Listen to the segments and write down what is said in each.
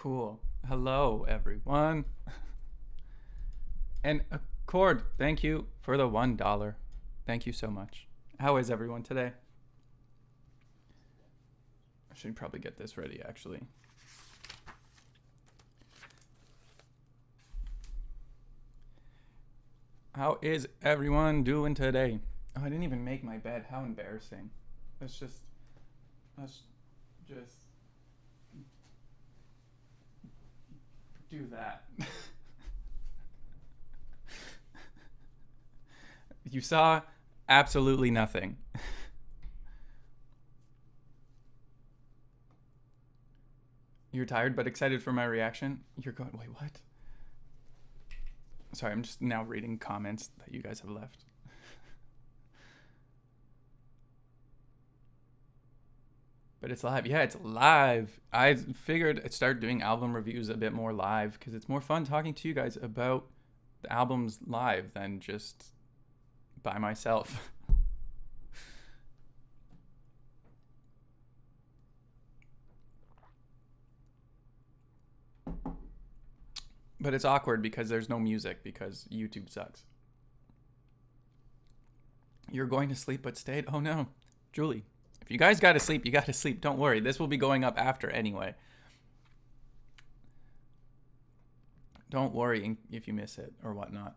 Cool. Hello, everyone. And Accord, thank you for the $1. Thank you so much. How is everyone today? I should probably get this ready, actually. How is everyone doing today? Oh, I didn't even make my bed. How embarrassing. Let's just do that. You saw absolutely nothing. You're tired but excited for my reaction? You're going, wait, what? Sorry, I'm just now reading comments that you guys have left. But it's live. Yeah, it's live. I figured I'd start doing album reviews a bit more live because it's more fun talking to you guys about the albums live than just by myself. But it's awkward because there's no music because YouTube sucks. You're going to sleep but stayed? Oh no. Julie, if you guys gotta sleep, you gotta sleep. Don't worry. This will be going up after anyway. Don't worry if you miss it or whatnot.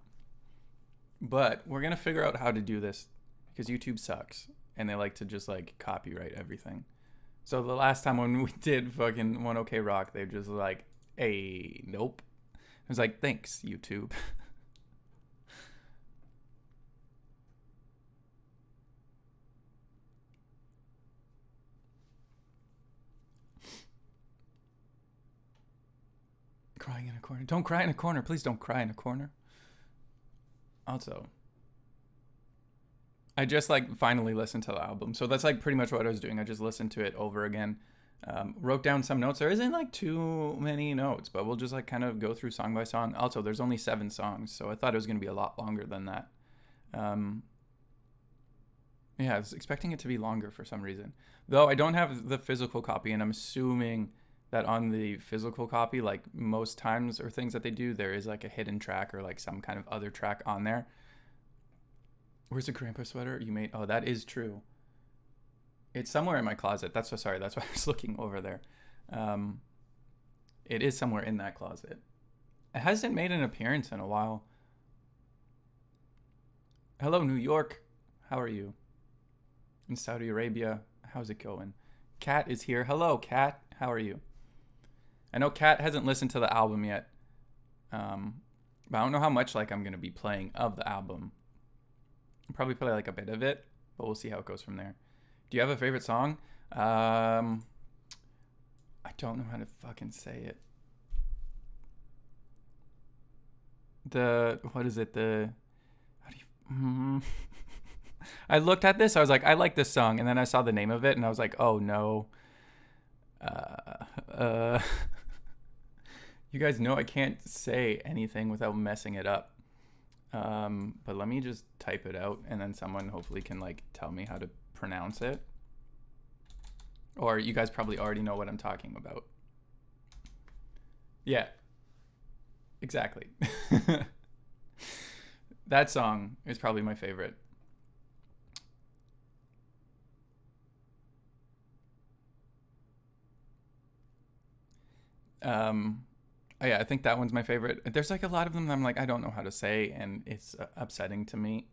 But we're gonna figure out how to do this because YouTube sucks and they like to just like copyright everything. So the last time when we did fucking One OK Rock, they just like, hey, nope. I was like, thanks, YouTube. Crying in a corner. Don't cry in a corner. Please don't cry in a corner. Also, I just like finally listened to the album. So that's like pretty much what I was doing. I just listened to it over again. Wrote down some notes. There isn't like too many notes, but we'll just like kind of go through song by song. Also, there's only 7 songs, so I thought it was going to be a lot longer than that. Yeah, I was expecting it to be longer for some reason. Though I don't have the physical copy, and I'm assuming that on the physical copy, like most times or things that they do, there is like a hidden track or like some kind of other track on there. Where's the grandpa sweater you made? Oh, that is true. It's somewhere in my closet. That's so sorry. That's why I was looking over there. It is somewhere in that closet. It hasn't made an appearance in a while. Hello, New York. How are you? In Saudi Arabia, how's it going? Kat is here. Hello, Kat. How are you? I know Kat hasn't listened to the album yet. But I don't know how much like I'm going to be playing of the album. I'll probably play like a bit of it, but we'll see how it goes from there. Do you have a favorite song? I don't know how to fucking say it. What is it? How do you, I looked at this. I was like, I like this song, and then I saw the name of it, and I was like, oh no. You guys know I can't say anything without messing it up. But let me just type it out, and then someone hopefully can like tell me how to pronounce it. Or you guys probably already know what I'm talking about. Yeah, exactly. That song is probably my favorite. Oh yeah, I think that one's my favorite. There's like a lot of them that I'm like, I don't know how to say, and it's upsetting to me.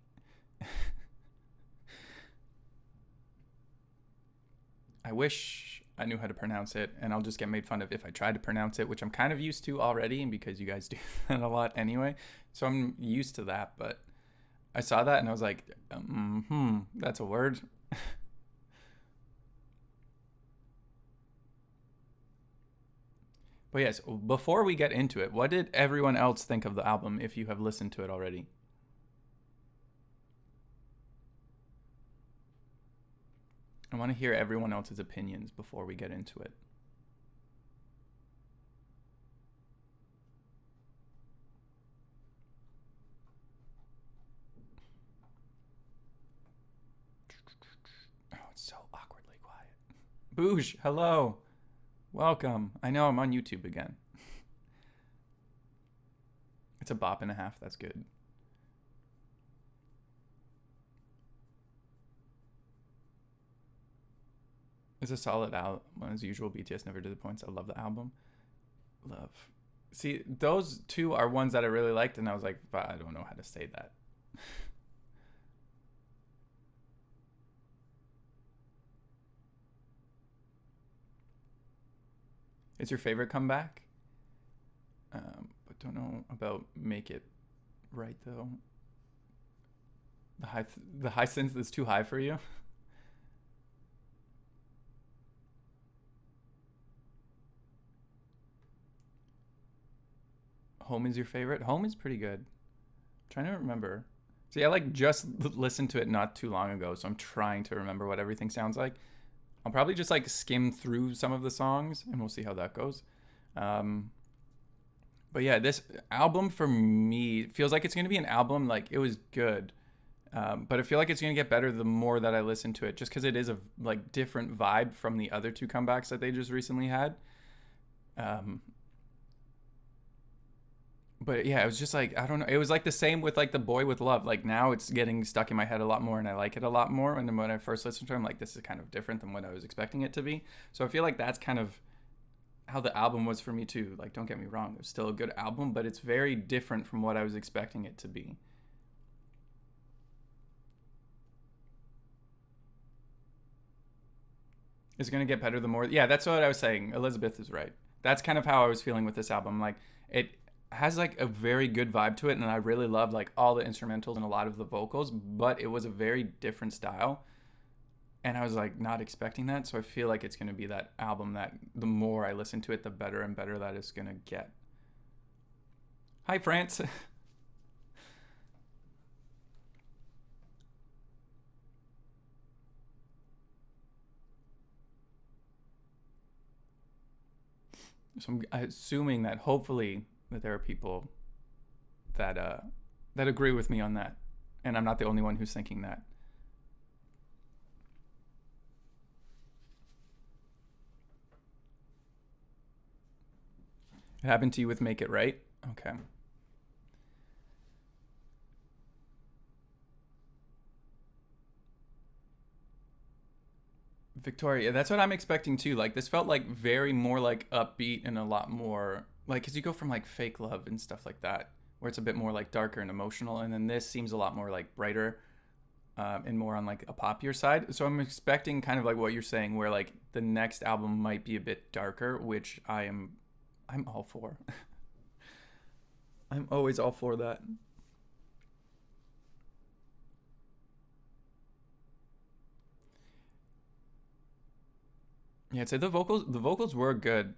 I wish I knew how to pronounce it, and I'll just get made fun of if I try to pronounce it, which I'm kind of used to already, because you guys do that a lot anyway. So I'm used to that, but I saw that and I was like, that's a word. But yes, before we get into it, what did everyone else think of the album if you have listened to it already? I want to hear everyone else's opinions before we get into it. Oh, it's so awkwardly quiet. Boosh, hello. Welcome. I know I'm on YouTube again. It's a bop and a half. That's good. It's a solid album. As usual, BTS never did the points. I love the album. Love. See, those two are ones that I really liked, and I was like, but I don't know how to say that. It's your favorite comeback? But don't know about Make It Right, though. The high sense is too high for you? Home is your favorite? Home is pretty good. I'm trying to remember. See, I like just listened to it not too long ago, so I'm trying to remember what everything sounds like. I'll probably just like skim through some of the songs, and we'll see how that goes. But yeah, this album for me feels like it's gonna be an album. Like it was good, but I feel like it's gonna get better the more that I listen to it, just because it is a like different vibe from the other two comebacks that they just recently had. Um, but yeah, it was just like I don't know. It was like the same with like the Boy with Love. Like now it's getting stuck in my head a lot more, and I like it a lot more. And then when I first listened to it, I'm like, this is kind of different than what I was expecting it to be. So I feel like that's kind of how the album was for me too. Like, don't get me wrong, it was still a good album, but it's very different from what I was expecting it to be. It's gonna get better the more. Yeah, that's what I was saying. Elizabeth is right. That's kind of how I was feeling with this album. Like, it has like a very good vibe to it, and I really love like all the instrumentals and a lot of the vocals. But it was a very different style, and I was like not expecting that. So I feel like it's gonna be that album that the more I listen to it, the better and better that it's gonna get. Hi, France. So I'm assuming that hopefully that there are people that that agree with me on that, and I'm not the only one who's thinking that. It happened to you with Make It Right. Okay. Victoria, that's what I'm expecting too. Like this felt like very more like upbeat and a lot more like because you go from like fake love and stuff like that, where it's a bit more like darker and emotional, and then this seems a lot more like brighter and more on like a poppier side. So I'm expecting kind of like what you're saying, where like the next album might be a bit darker, which I'm all for. I'm always all for that. Yeah, I'd say the vocals were good.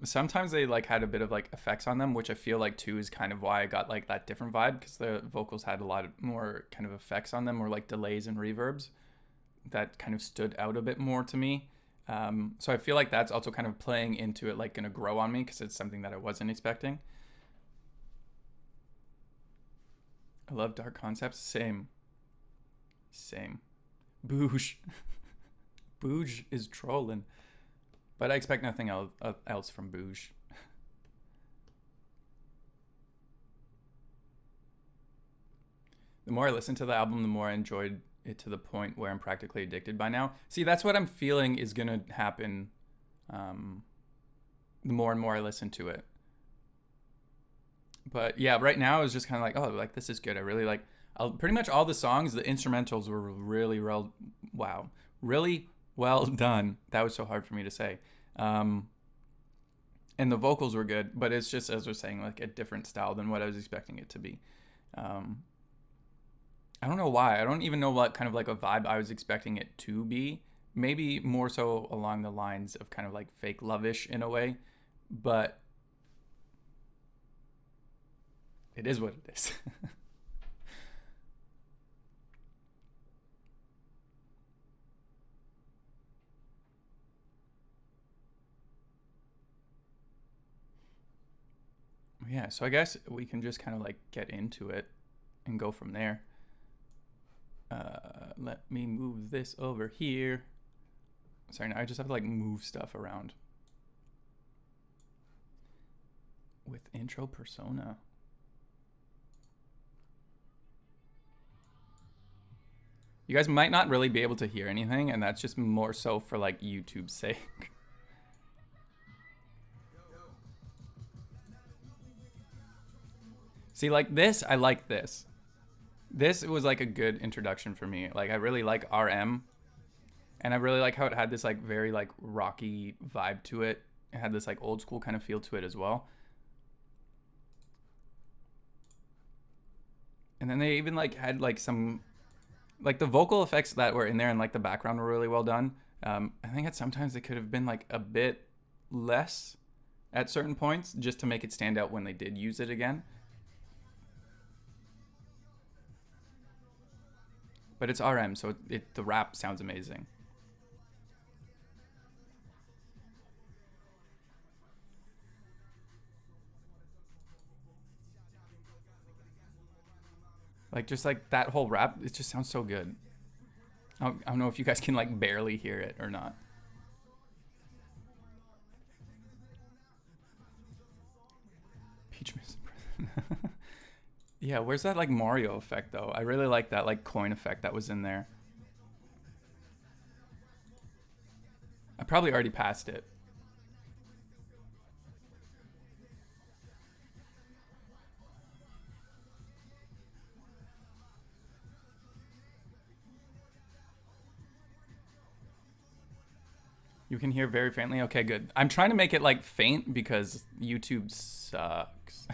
Sometimes they like had a bit of like effects on them, which I feel like too is kind of why I got like that different vibe because the vocals had a lot of more kind of effects on them or like delays and reverbs that kind of stood out a bit more to me. So I feel like that's also kind of playing into it, like gonna grow on me because it's something that I wasn't expecting. I love dark concepts. Same, same. Boosh, Booge is trolling, but I expect nothing else from Booge. The more I listened to the album, the more I enjoyed it to the point where I'm practically addicted by now. See, that's what I'm feeling is gonna happen. Um, the more and more I listen to it. But yeah, right now it's just kind of like, oh, like this is good. I really like pretty much all the songs. The instrumentals were really well, wow, really well done. That was so hard for me to say. Um, and the vocals were good, but it's just as we're saying, like a different style than what I was expecting it to be. Um, I don't know why. I don't even know what kind of like a vibe I was expecting it to be. Maybe more so along the lines of kind of like fake lovish in a way, but it is what it is. Yeah, so I guess we can just kind of like get into it and go from there. Let me move this over here. Sorry, now I just have to like move stuff around with intro persona. You guys might not really be able to hear anything, and that's just more so for like YouTube's sake. See, like this, I like this. This was like a good introduction for me. Like I really like RM, and I really like how it had this like very like rocky vibe to it. It had this like old school kind of feel to it as well. And then they even like had like some, like the vocal effects that were in there and like the background were really well done. I think that sometimes they could have been like a bit less at certain points just to make it stand out when they did use it again. But it's RM, so the rap sounds amazing. Like just like that whole rap, it just sounds so good. I don't know if you guys can like barely hear it or not. Peach Miss. Yeah, where's that like Mario effect though? I really like that like coin effect that was in there. I probably already passed it. You can hear very faintly. Okay, good. I'm trying to make it like faint because YouTube sucks.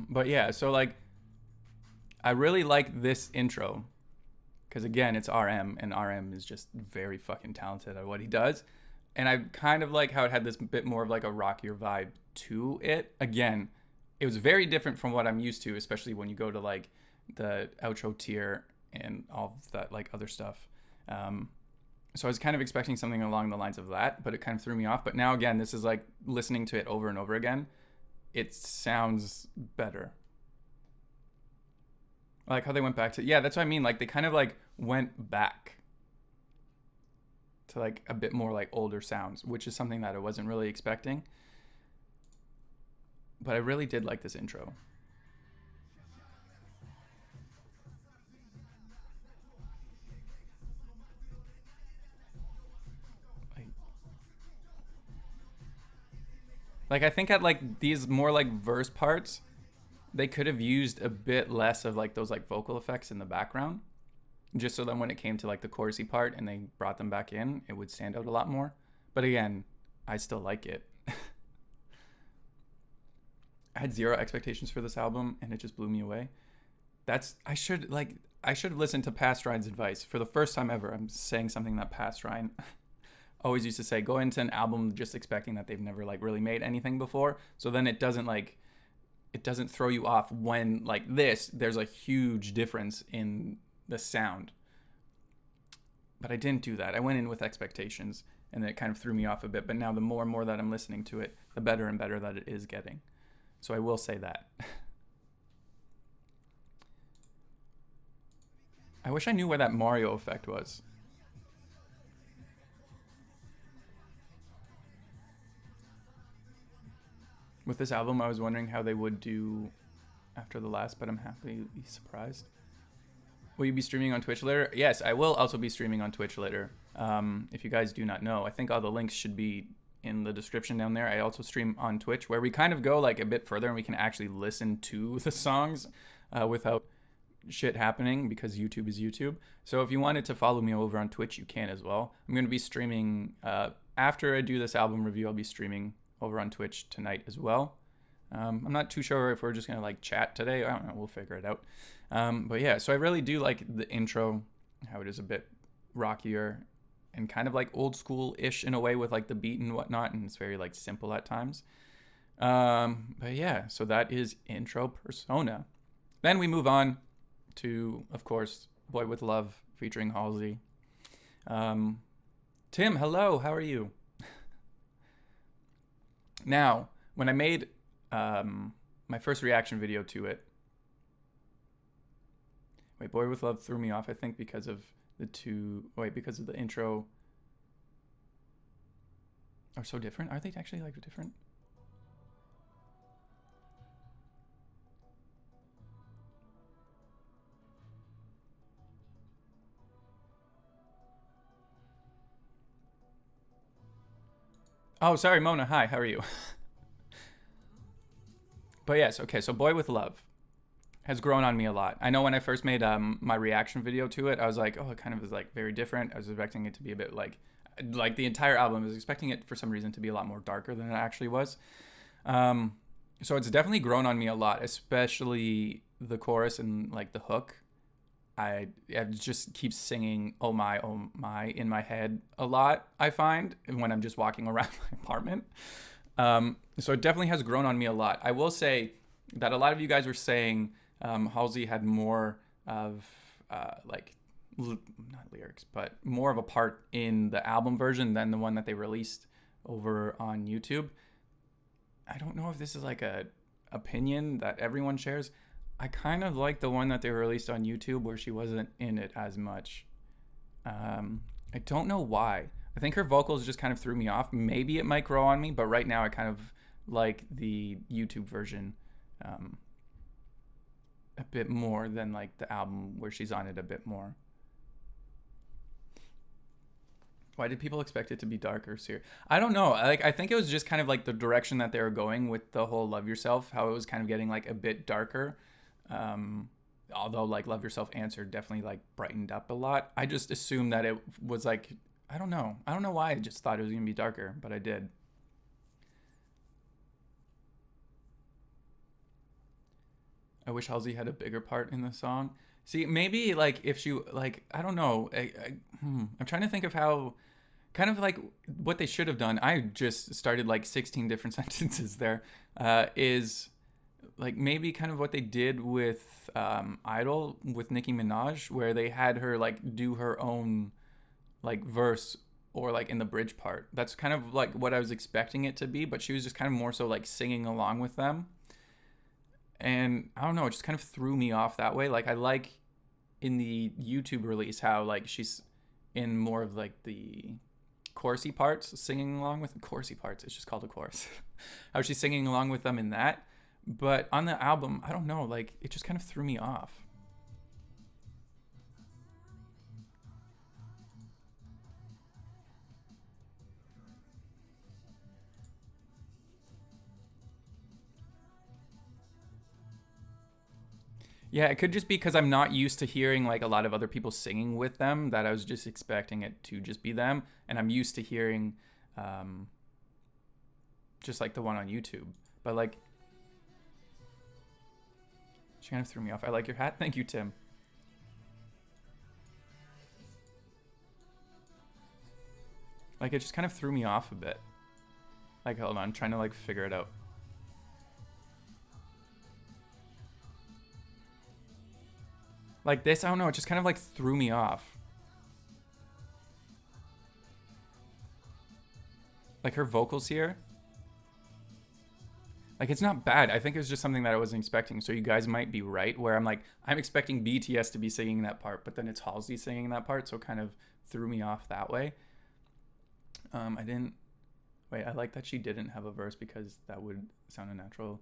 But yeah, so like I really like this intro because again, it's RM and RM is just very fucking talented at what he does. And I kind of like how it had this bit more of like a rockier vibe to it. Again, it was very different from what I'm used to, especially when you go to like the outro tier and all of that like other stuff. So I was kind of expecting something along the lines of that, but it kind of threw me off. But now again, this is like listening to it over and over again. It sounds better. I like how they went back to, yeah, that's what I mean. Like they kind of like went back to like a bit more like older sounds, which is something that I wasn't really expecting. But I really did like this intro. Like I think at like these more like verse parts, they could have used a bit less of like those like vocal effects in the background, just so then when it came to like the chorusy part and they brought them back in, it would stand out a lot more. But again, I still like it. I had zero expectations for this album and it just blew me away. I should listen to Past Ryan's advice for the first time ever. I'm saying something that Past Ryan always used to say: go into an album just expecting that they've never like really made anything before, so then it doesn't throw you off when like there's a huge difference in the sound. But I didn't do that. I went in with expectations and it kind of threw me off a bit. But now the more and more that I'm listening to it, the better and better that it is getting. So I will say that. I wish I knew where that Mario effect was. With this album, I was wondering how they would do after the last, but I'm happily surprised. Will you be streaming on Twitch later? Yes, I will also be streaming on Twitch later. If you guys do not know, I think all the links should be in the description down there. I also stream on Twitch where we kind of go like a bit further and we can actually listen to the songs without shit happening because YouTube is YouTube. So if you wanted to follow me over on Twitch, you can as well. I'm going to be streaming after I do this album review. I'll be streaming over on Twitch tonight as well. I'm not too sure if we're just gonna like chat today. I don't know, we'll figure it out. But yeah, so I really do like the intro, how it is a bit rockier and kind of like old school-ish in a way with like the beat and whatnot, and it's very like simple at times. But yeah, so that is intro Persona. Then we move on to, of course, Boy With Love featuring Halsey. Tim, hello, how are you? Now, when I made my first reaction video to it, wait, Boy With Love threw me off, I think, because of because of the intro. Are so different? Are they actually like different? Oh, sorry, Mona. Hi, how are you? But yes, okay. So Boy with Love has grown on me a lot. I know when I first made my reaction video to it, I was like, oh, it kind of is like very different. I was expecting it to be a bit like the entire album. I was expecting it for some reason to be a lot more darker than it actually was. Um, so it's definitely grown on me a lot, especially the chorus and like the hook. I just keep singing oh my in my head a lot, I find, when I'm just walking around my apartment. So it definitely has grown on me a lot. I will say that a lot of you guys were saying Halsey had more of like not lyrics, but more of a part in the album version than the one that they released over on YouTube. I don't know if this is like a opinion that everyone shares. I kind of like the one that they released on YouTube where she wasn't in it as much. I don't know why. I think her vocals just kind of threw me off. Maybe it might grow on me, but right now I kind of like the YouTube version a bit more than like the album where she's on it a bit more. Why did people expect it to be darker? Serious? I don't know. I think it was just kind of like the direction that they were going with the whole "Love Yourself." How it was kind of getting like a bit darker. Although like "Love Yourself" answered definitely like brightened up a lot. I just assumed that it was like I don't know. I don't know why I just thought it was gonna be darker, but I did. I wish Halsey had a bigger part in the song. See, maybe like if she like I don't know. I'm trying to think of how kind of like what they should have done. I just started like 16 different sentences there. Is like maybe kind of what they did with Idol with Nicki Minaj, where they had her like do her own like verse or like in the bridge part. That's kind of like what I was expecting it to be, but she was just kind of more so like singing along with them. And I don't know, it just kind of threw me off that way. Like I like in the YouTube release how like she's in more of like the chorusy parts, singing along with chorusy parts. It's just called a chorus. How she's singing along with them in that, but on the album, I don't know. Like it just kind of threw me off. Yeah, it could just be because I'm not used to hearing like a lot of other people singing with them. That I was just expecting it to just be them, and I'm used to hearing um, just like the one on YouTube. But like, she kind of threw me off. I like your hat. Thank you, Tim. Like it just kind of threw me off a bit. Like hold on, I'm trying to like figure it out. Like this, I don't know. It just kind of like threw me off. Like her vocals here. Like it's not bad. I think it was just something that I wasn't expecting. So you guys might be right. Where I'm like, I'm expecting BTS to be singing that part, but then it's Halsey singing that part, so it kind of threw me off that way. I didn't. Wait, I like that she didn't have a verse because that would sound unnatural.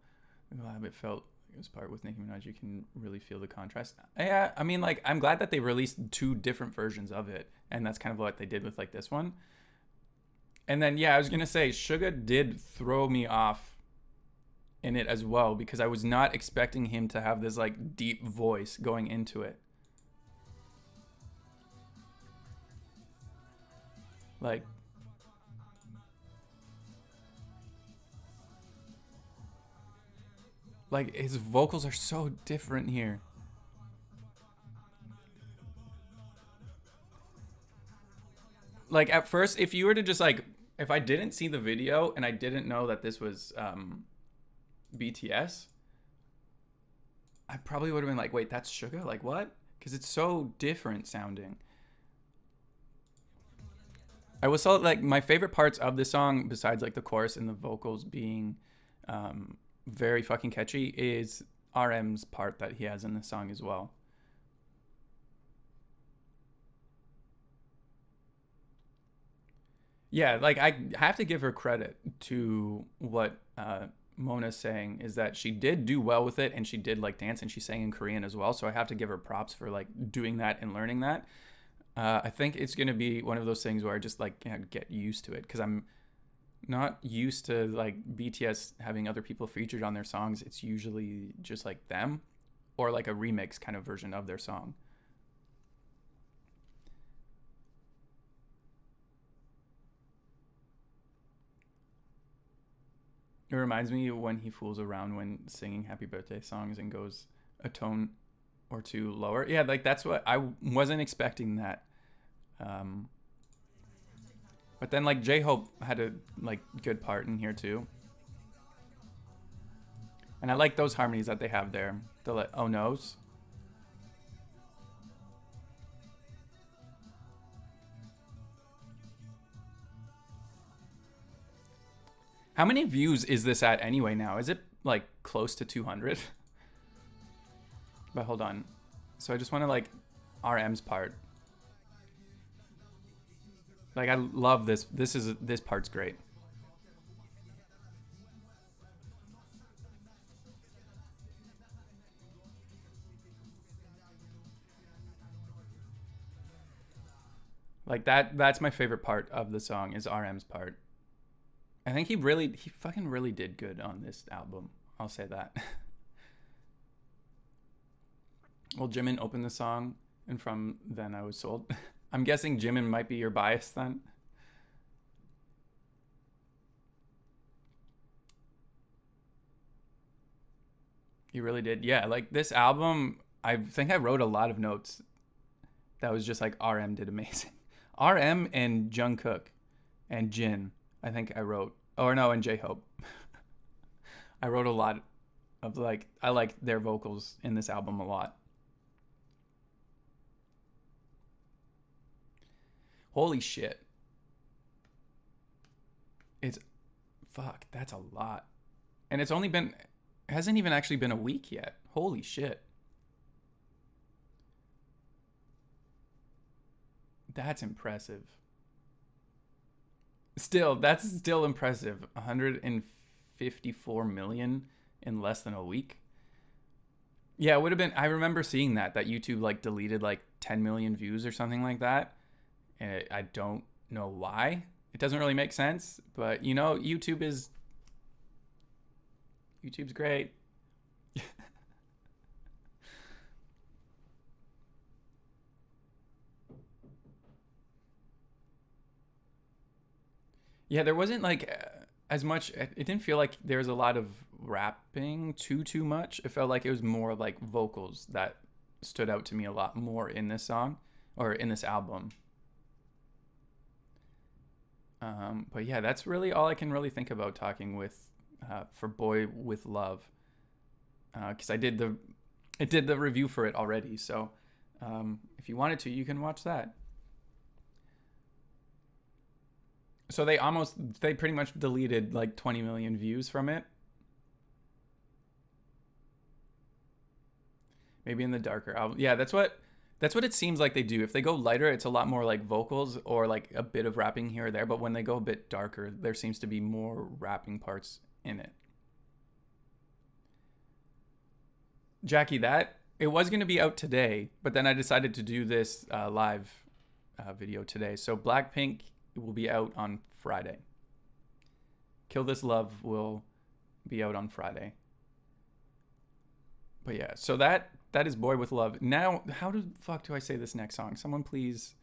It felt it was part with Nicki Minaj. You can really feel the contrast. Yeah, I mean, like I'm glad that they released two different versions of it, and that's kind of what they did with like this one. And then yeah, I was gonna say Suga did throw me off in it as well because I was not expecting him to have this like deep voice going into it. Like his vocals are so different here. Like at first, if you were to just like, if I didn't see the video and I didn't know that this was BTS, I probably would have been like, wait, that's Suga? Like what? Because it's so different sounding. I was so like my favorite parts of the song, besides like the chorus and the vocals being very fucking catchy, is RM's part that he has in the song as well. Yeah, like I have to give her credit to what Mona's saying is that she did do well with it and she did like dance and she sang in Korean as well. So I have to give her props for like doing that and learning that. I think it's gonna be one of those things where I just like get used to it because I'm not used to like BTS having other people featured on their songs. It's usually just like them or like a remix kind of version of their song. It reminds me when he fools around when singing happy birthday songs and goes a tone or two lower. Yeah, like that's what I wasn't expecting that. Um, but then like J-Hope had a like good part in here too. And I like those harmonies that they have there. The like, oh no's. How many views is this at anyway now? Is it like close to 200? But hold on. So I just want to like RM's part. Like I love this. This part's great. Like that's my favorite part of the song is RM's part. I think he fucking really did good on this album. I'll say that. Well, Jimin opened the song, and from then I was sold. I'm guessing Jimin might be your bias then. You really did. Yeah, like this album, I think I wrote a lot of notes that was just like RM did amazing. RM and Jungkook and Jin, I think I wrote. Or no, and J-Hope. I wrote a lot of like, I like their vocals in this album a lot. Holy shit. It's, fuck, that's a lot. And it's only been, hasn't even actually been a week yet. Holy shit. That's impressive. Still, that's still impressive. 154 million in less than a week. Yeah, it would have been. I remember seeing that YouTube like deleted like 10 million views or something like that, and I don't know why. It doesn't really make sense, but you know, YouTube's great. Yeah, there wasn't like as much. It didn't feel like there was a lot of rapping too much. It felt like it was more like vocals that stood out to me a lot more in this song or in this album. But yeah, that's really all I can really think about talking with for Boy with Love, because it did the review for it already. So if you wanted to, you can watch that. So they pretty much deleted like 20 million views from it. Maybe in the darker album. Yeah, that's what it seems like they do. If they go lighter, it's a lot more like vocals or like a bit of rapping here or there, but when they go a bit darker, there seems to be more rapping parts in it. Jackie, that it was going to be out today, but then I decided to do this live video today. So Blackpink will be out on Friday. Kill This Love will be out on Friday. But yeah, so that is Boy with Love. Now, how the fuck do I say this next song? Someone please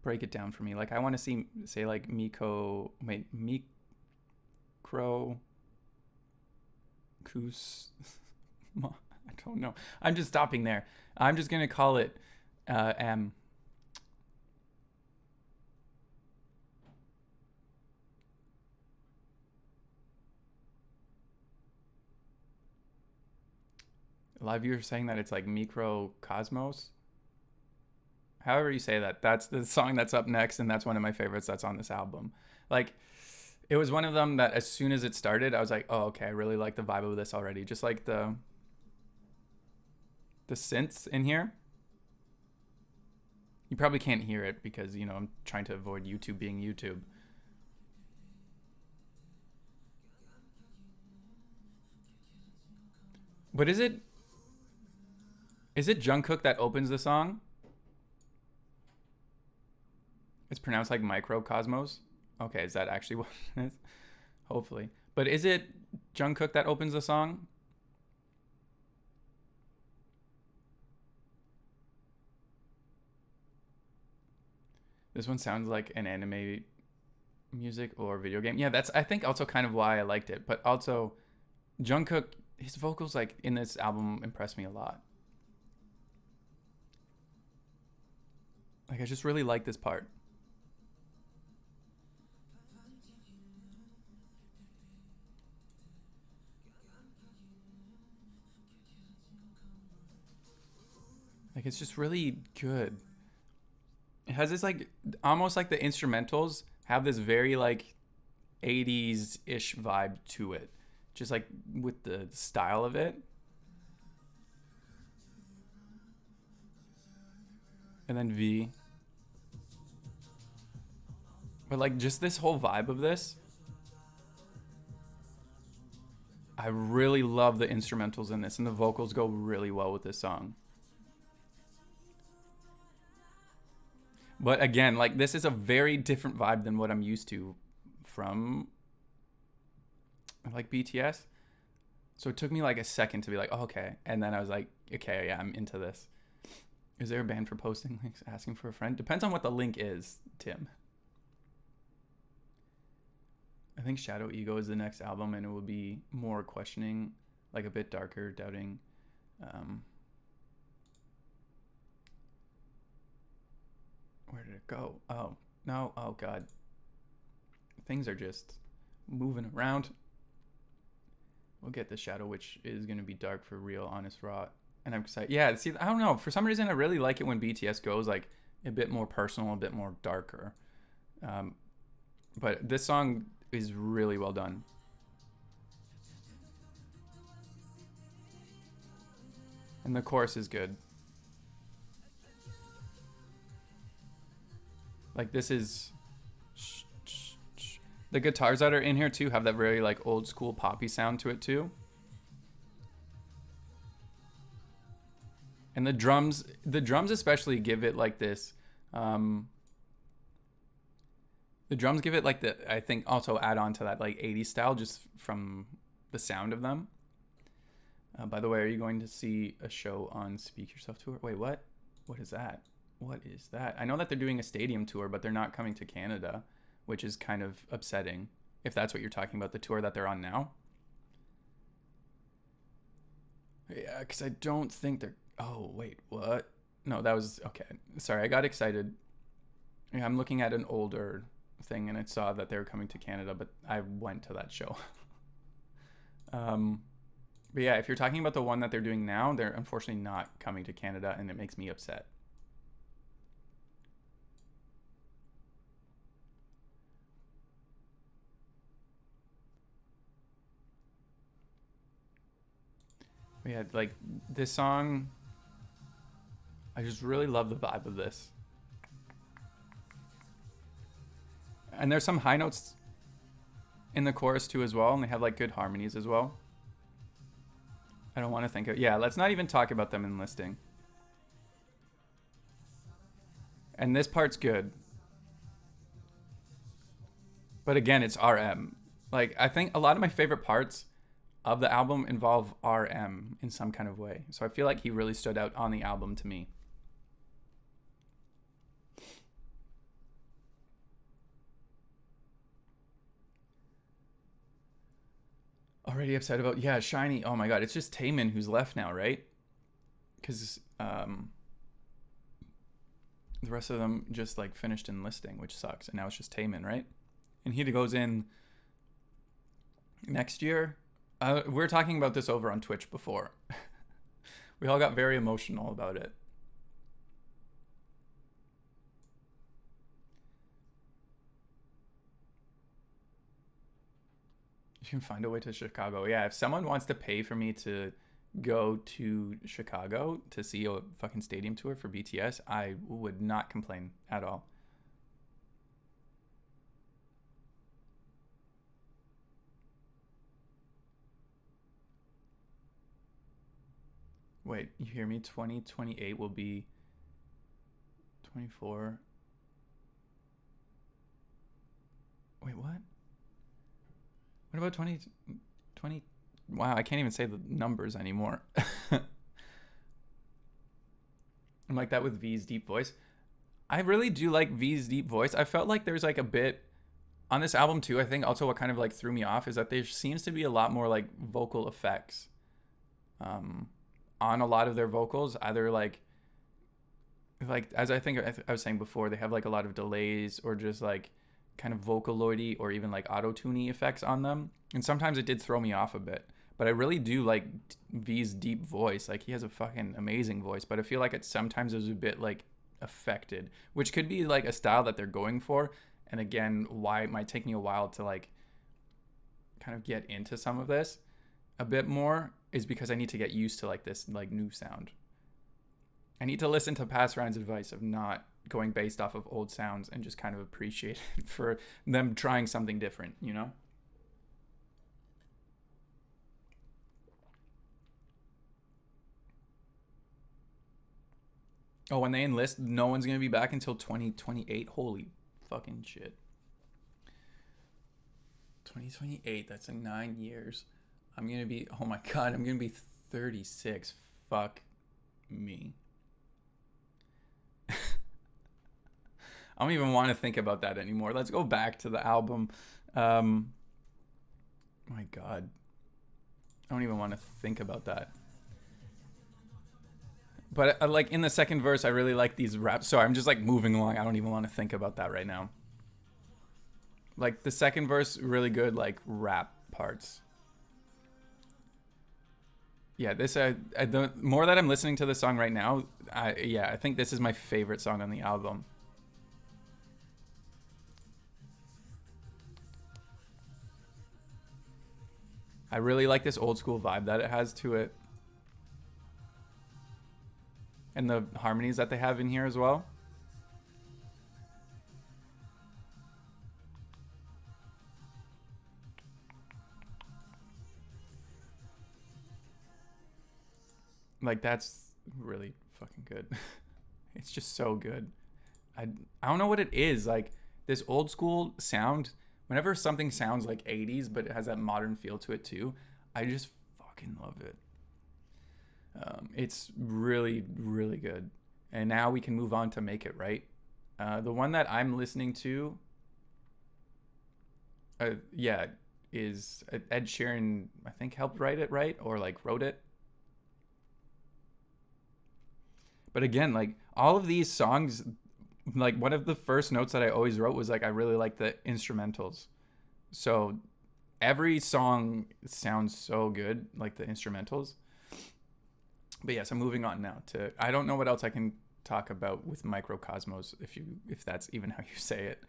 break it down for me. Like I want to say like Miko, wait, Mikro, Kus. I don't know. I'm just stopping there. I'm just gonna call it M. A lot of you are saying that it's like Microcosmos. However you say that, that's the song that's up next, and that's one of my favorites that's on this album. Like, it was one of them that as soon as it started, I was like, oh, okay, I really like the vibe of this already. Just like the synths in here. You probably can't hear it because, you know, I'm trying to avoid YouTube being YouTube. But is it Jungkook that opens the song? It's pronounced like Microcosmos. Okay, is that actually what it is? hopefully. But is it Jungkook that opens the song? This one sounds like an anime music or video game. Yeah, that's I think also kind of why I liked it. But also Jungkook, his vocals like in this album impressed me a lot. Like I just really like this part. Like it's just really good. It has this like almost like the instrumentals have this very like 80s ish vibe to it. Just like with the style of it. And then V. But like just this whole vibe of this. I really love the instrumentals in this, and the vocals go really well with this song. But again, like this is a very different vibe than what I'm used to from like BTS. So it took me like a second to be like, oh, okay. And then I was like, okay, yeah, I'm into this. Is there a ban for posting links asking for a friend? Depends on what the link is, Tim. I think Shadow Ego is the next album, and it will be more questioning, like a bit darker, doubting. Where did it go? Oh, no. Oh, God. Things are just moving around. We'll get the Shadow, which is going to be dark for real, honest, raw. And I'm excited. Yeah, see, I don't know. For some reason, I really like it when BTS goes like a bit more personal, a bit more darker. But this song is really well done. And the chorus is good. Like this is the guitars that are in here too have that very like old school poppy sound to it too. And the drums especially give it like this the drums give it like the I think also add on to that like 80s style just from the sound of them. By the way, are you going to see a show on Speak Yourself Tour? Wait, what? What is that? What is that? I know that they're doing a stadium tour, but they're not coming to Canada, which is kind of upsetting if that's what you're talking about, the tour that they're on now. Yeah, because I don't think they're... Oh, wait, what? No, that was... Okay, sorry, I got excited. Yeah, I'm looking at an older thing, and I saw that they were coming to Canada, but I went to that show. But yeah, if you're talking about the one that they're doing now, they're unfortunately not coming to Canada, and it makes me upset. But yeah, like this song, I just really love the vibe of this. And there's some high notes in the chorus too as well, and they have like good harmonies as well. I don't want to think of... Yeah, let's not even talk about them in listing. And this part's good. But again, it's RM. Like, I think a lot of my favorite parts of the album involve RM in some kind of way. So I feel like he really stood out on the album to me. Already upset about... Yeah, Shiny. Oh my god, it's just Taemin who's left now, right? Because the rest of them just like finished enlisting, which sucks. And now it's just Taemin, right? And he goes in next year. We were talking about this over on Twitch before. We all got very emotional about it. You can find a way to Chicago. Yeah, if someone wants to pay for me to go to Chicago to see a fucking stadium tour for BTS, I would not complain at all. Wait, you hear me? 2028 will be 24. Wait, what? What about 20? Wow, I can't even say the numbers anymore. I'm like that with V's deep voice. I really do like V's deep voice. I felt like there's like a bit on this album too. I think also what kind of like threw me off is that there seems to be a lot more like vocal effects on a lot of their vocals. Either like as I think I was saying before, they have like a lot of delays or just like kind of vocaloidy or even like auto-tuney effects on them. And sometimes it did throw me off a bit. But I really do like V's deep voice. Like he has a fucking amazing voice, but I feel like it sometimes is a bit like affected, which could be like a style that they're going for. And again, why it might take me a while to like kind of get into some of this a bit more is because I need to get used to like this like new sound. I need to listen to Past Round's advice of not going based off of old sounds and just kind of appreciate it for them trying something different, you know? Oh, when they enlist, no one's going to be back until 2028. Holy fucking shit. 2028, that's in 9 years. I'm going to be, oh my God, I'm going to be 36. Fuck me. I don't even want to think about that anymore. Let's go back to the album. My God. I don't even want to think about that. But like in the second verse, I really like these raps. Sorry, I'm just like moving along. I don't even want to think about that right now. Like the second verse, really good like rap parts. Yeah, this the more that I'm listening to the song right now, I think this is my favorite song on the album. I really like this old school vibe that it has to it. And the harmonies that they have in here as well. Like that's really fucking good. It's just so good. I don't know what it is. Like this old school sound, whenever something sounds like 80s but it has that modern feel to it too, I just fucking love it. It's really, really good. And now we can move on to Make It Right. The one that I'm listening to, is Ed Sheeran, I think, helped write it, right? Or like wrote it. But again, like all of these songs, like one of the first notes that I always wrote was like, I really like the instrumentals. So every song sounds so good, like the instrumentals. But yes, I'm moving on now to, I don't know what else I can talk about with Microcosmos, if that's even how you say it.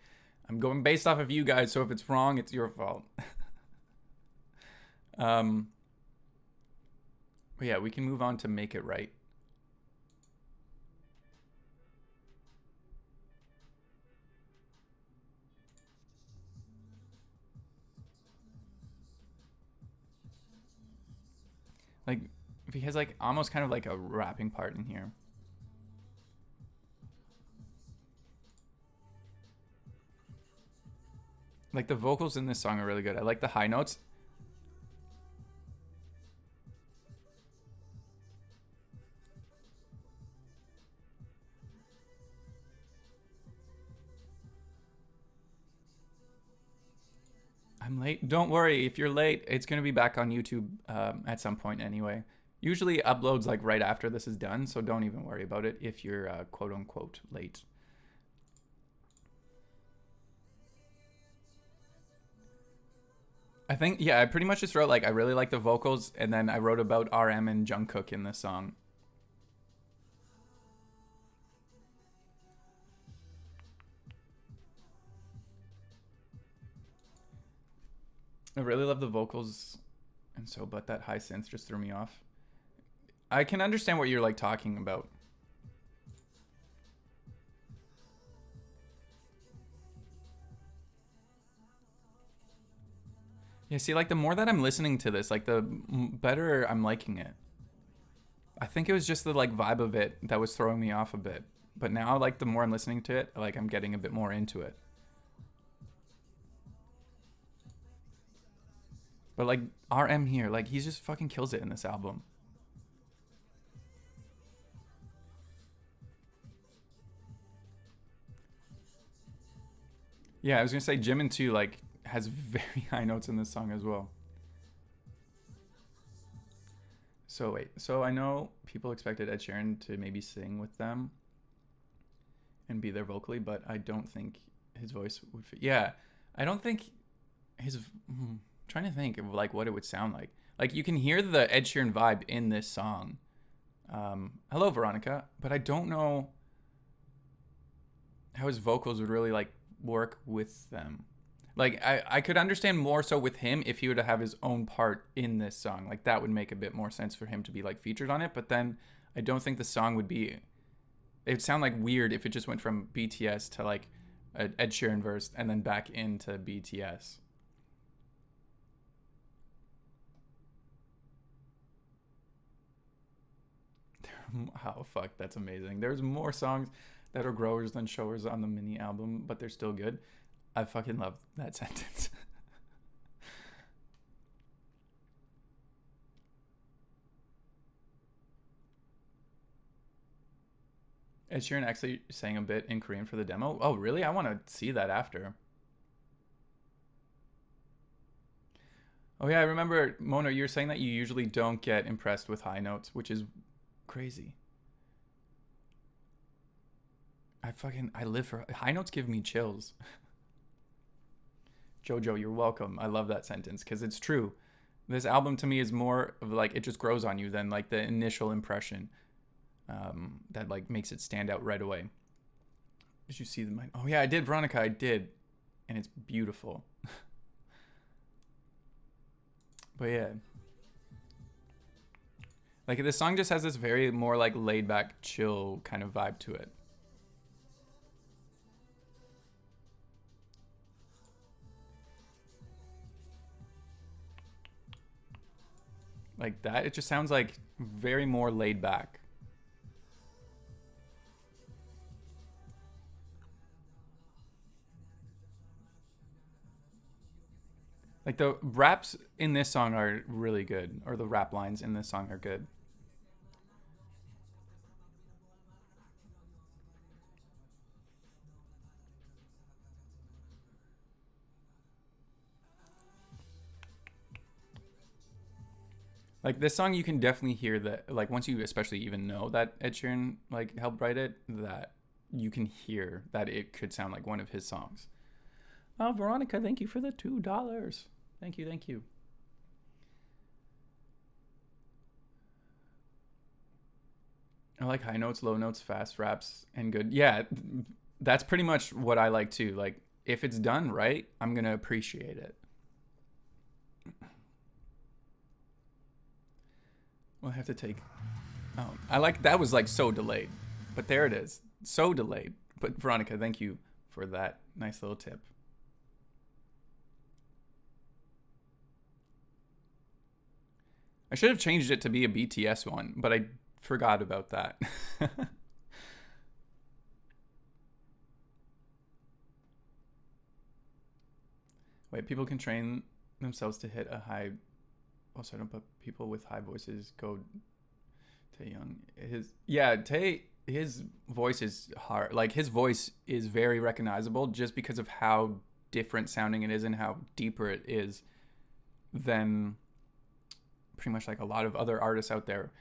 I'm going based off of you guys, so if it's wrong, it's your fault. But yeah, we can move on to Make It Right. Like, he has like almost kind of like a rapping part in here. Like the vocals in this song are really good. I like the high notes. I'm late. Don't worry. If you're late, it's going to be back on YouTube at some point anyway. Usually uploads like right after this is done, so don't even worry about it if you're quote unquote late. I think, yeah, I pretty much just wrote like, I really like the vocals, and then I wrote about RM and Jungkook in this song. I really love the vocals, and so, but that high synth just threw me off. I can understand what you're like talking about. Yeah, see, like the more that I'm listening to this, like the better I'm liking it. I think it was just the like vibe of it that was throwing me off a bit. But now, like the more I'm listening to it, like I'm getting a bit more into it. But like RM here, like he's just fucking kills it in this album. Yeah, I was gonna say Jimin too, like has very high notes in this song as well. So wait, so I know people expected Ed Sheeran to maybe sing with them and be there vocally, but I don't think his voice would fit. Yeah, I don't think his. Trying to think of like what it would sound like. Like you can hear the Ed Sheeran vibe in this song. Hello, Veronica, but I don't know how his vocals would really like work with them. Like I could understand more so with him if he were to have his own part in this song. Like that would make a bit more sense for him to be like featured on it. But then I don't think the song would be. It'd sound like weird if it just went from BTS to like an Ed Sheeran verse and then back into BTS. Oh fuck, that's amazing. There's more songs that are growers than showers on the mini album, but they're still good. I fucking love that sentence. Ed Sheeran actually sang a bit in Korean for the demo. Oh, really? I want to see that after. Oh yeah, I remember Mona. You're saying that you usually don't get impressed with high notes, which is crazy. I live for high notes. Give me chills. Jojo, you're welcome. I love that sentence because it's true. This album to me is more of like it just grows on you than like the initial impression that like makes it stand out right away. Did you see the mine? Oh yeah, I did, Veronica. I did, and it's beautiful. But yeah, like this song just has this very more like laid back, chill kind of vibe to it. Like that, it just sounds like very more laid back. Like the raps in this song are really good, or the rap lines in this song are good. Like this song, you can definitely hear that. Like once you especially even know that Ed Sheeran like helped write it, that you can hear that it could sound like one of his songs. Oh, Veronica, thank you for the $2. Thank you, thank you. I like high notes, low notes, fast raps, and good. Yeah, that's pretty much what I like too. Like if it's done right, I'm gonna appreciate it. We'll have to take. Oh, I like that was like so delayed, but there it is, so delayed. But Veronica, thank you for that nice little tip. I should have changed it to be a BTS one, but I forgot about that. Wait, people can train themselves to hit a high. Oh, sorry, don't put people with high voices go Taeyoung. His voice is hard. Like his voice is very recognizable just because of how different sounding it is and how deeper it is than pretty much like a lot of other artists out there.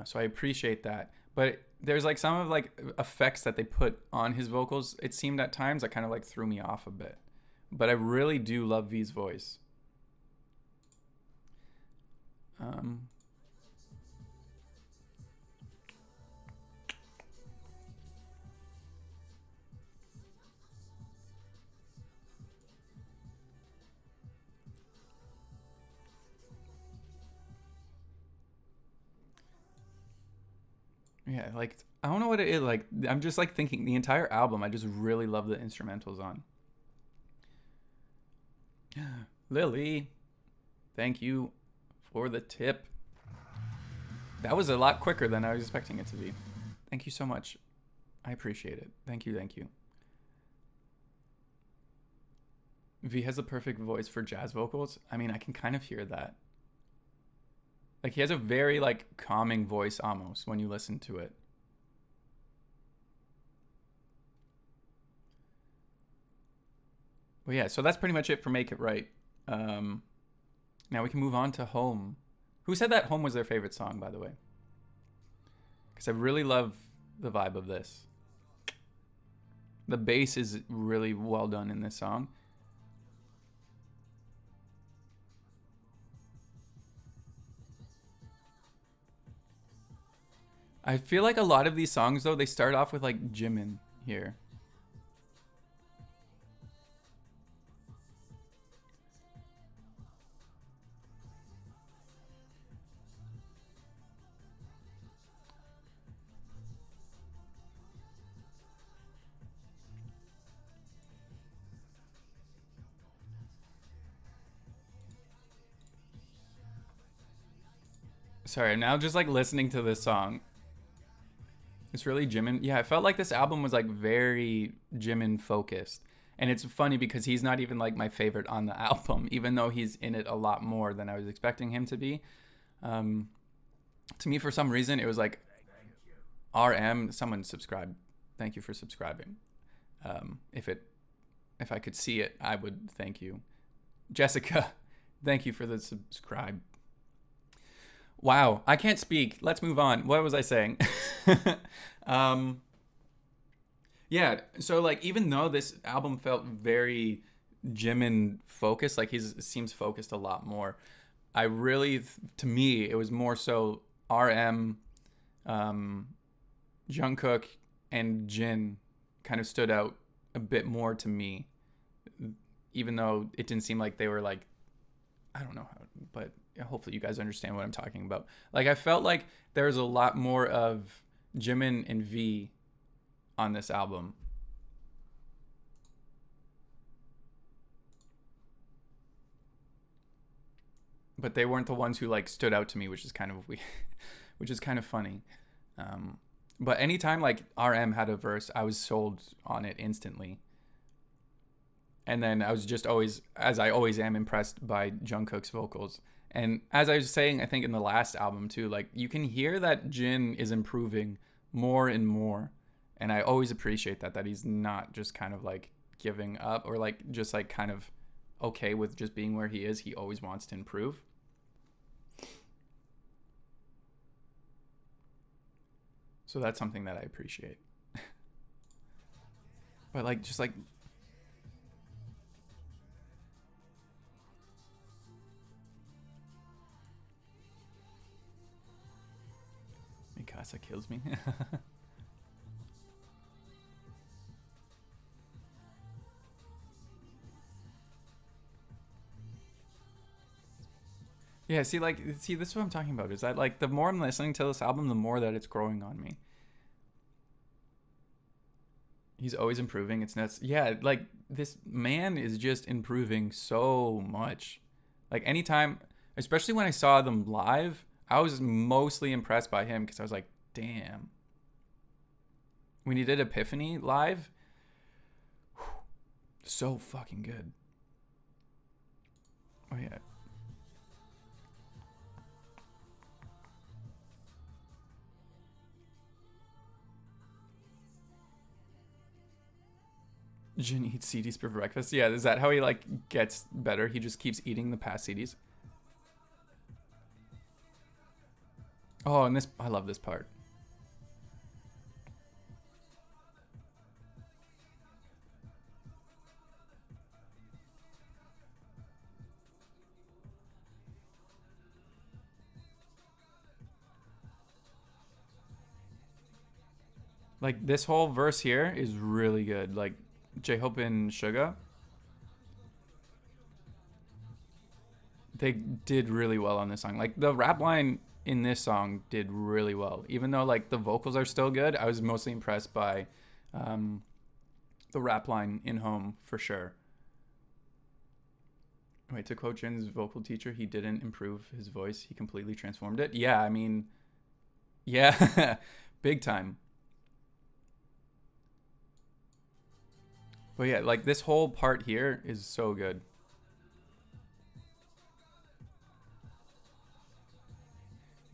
So I appreciate that. But there's like some of like effects that they put on his vocals. It seemed at times that kind of like threw me off a bit. But I really do love V's voice. Yeah, like I don't know what it is. Like I'm just like thinking the entire album. I just really love the instrumentals on. Lily, thank you for the tip. That was a lot quicker than I was expecting it to be. Thank you so much. I appreciate it. Thank you, thank you. V has a perfect voice for jazz vocals. I mean, I can kind of hear that. Like he has a very like calming voice almost when you listen to it. But yeah, so that's pretty much it for Make It Right. Now we can move on to Home. Who said that Home was their favorite song, by the way? Because I really love the vibe of this. The bass is really well done in this song. I feel like a lot of these songs, though, they start off with like Jimin here. Sorry, I'm now just like listening to this song. It's really Jimin. Yeah, I felt like this album was like very Jimin focused. And it's funny because he's not even like my favorite on the album, even though he's in it a lot more than I was expecting him to be. To me, for some reason, it was like RM. Someone subscribe. Thank you for subscribing. If I could see it, I would thank you. Jessica, thank you for the subscribe. Wow, I can't speak. Let's move on. What was I saying? Yeah, so like even though this album felt very Jimin focused, like he seems focused a lot more. I really, to me, it was more so RM, Jungkook, and Jin kind of stood out a bit more to me, even though it didn't seem like they were like, I don't know how, but hopefully you guys understand what I'm talking about. Like I felt like there was a lot more of Jimin and V on this album. But they weren't the ones who like stood out to me, which is kind of weird, which is kind of funny. But anytime like RM had a verse, I was sold on it instantly. And then I was just always, as I always am, impressed by Jungkook's vocals. And as I was saying, I think in the last album too, like you can hear that Jin is improving more and more. And I always appreciate that he's not just kind of like giving up or like just like kind of okay with just being where he is. He always wants to improve. So that's something that I appreciate. But like just like Mikasa kills me. Yeah, see, this is what I'm talking about. Is that like the more I'm listening to this album, the more that it's growing on me. He's always improving. It's nuts. Yeah, like this man is just improving so much. Like anytime, especially when I saw them live, I was mostly impressed by him because I was like, damn. When he did Epiphany live, so fucking good. Oh yeah. Jin eats CDs for breakfast. Yeah, is that how he like gets better? He just keeps eating the past CDs. Oh, and this, I love this part. Like this whole verse here is really good. Like J-Hope and Suga, they did really well on this song. Like the rap line in this song did really well. Even though like the vocals are still good, I was mostly impressed by the rap line in Home for sure. Wait, to quote Jin's vocal teacher, he didn't improve his voice. He completely transformed it. Yeah, I mean, yeah, big time. But yeah, like this whole part here is so good.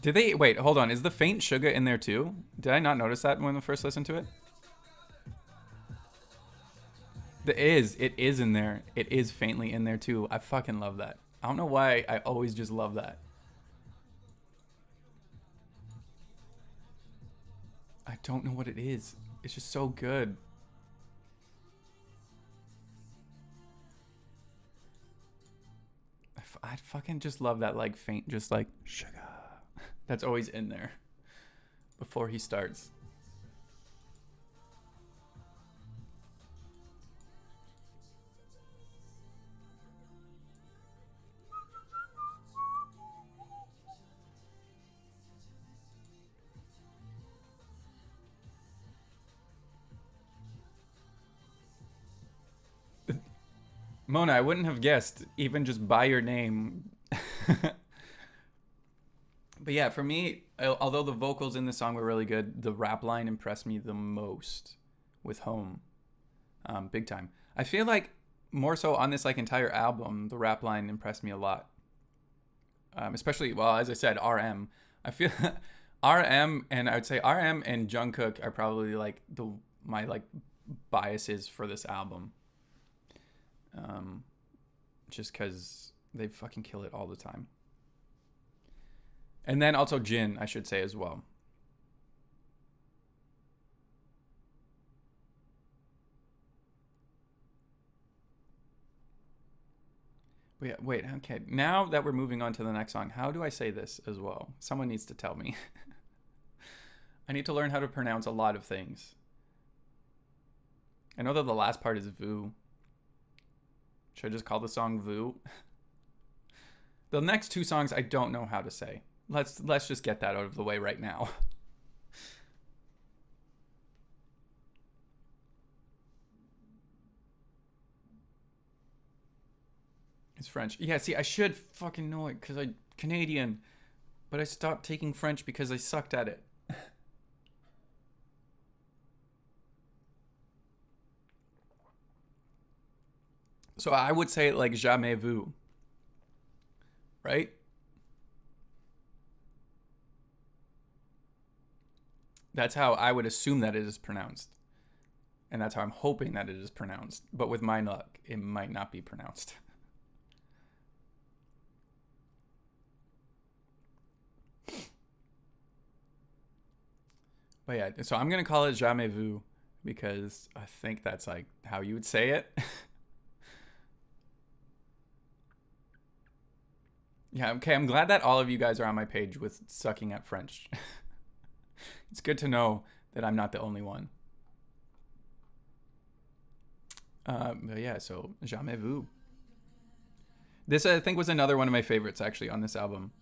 Did they wait? Hold on. Is the faint sugar in there too? Did I not notice that when I first listened to it? It is in there. It is faintly in there too. I fucking love that. I don't know why I always just love that. I don't know what it is. It's just so good. I fucking just love that like faint, just like sugar. That's always in there before he starts. Mona, I wouldn't have guessed even just by your name. But yeah, for me, although the vocals in the song were really good, the rap line impressed me the most with Home. Big time. I feel like more so on this like entire album, the rap line impressed me a lot. Especially, well, as I said, RM. I feel RM and I would say RM and Jungkook are probably like my like biases for this album. Just because they fucking kill it all the time. And then also Jin, I should say as well. But yeah, wait, okay. Now that we're moving on to the next song, how do I say this as well? Someone needs to tell me. I need to learn how to pronounce a lot of things. I know that the last part is Vu. Should I just call the song Vu? The next two songs I don't know how to say. Let's just get that out of the way right now. It's French. Yeah, see, I should fucking know it because I'm Canadian. But I stopped taking French because I sucked at it. So I would say it like jamais vu. Right? That's how I would assume that it is pronounced. And that's how I'm hoping that it is pronounced. But with my luck, it might not be pronounced. But yeah, so I'm going to call it jamais vu because I think that's like how you would say it. Yeah, okay, I'm glad that all of you guys are on my page with sucking at French. It's good to know that I'm not the only one. But yeah, so jamais vu. This I think was another one of my favorites actually on this album.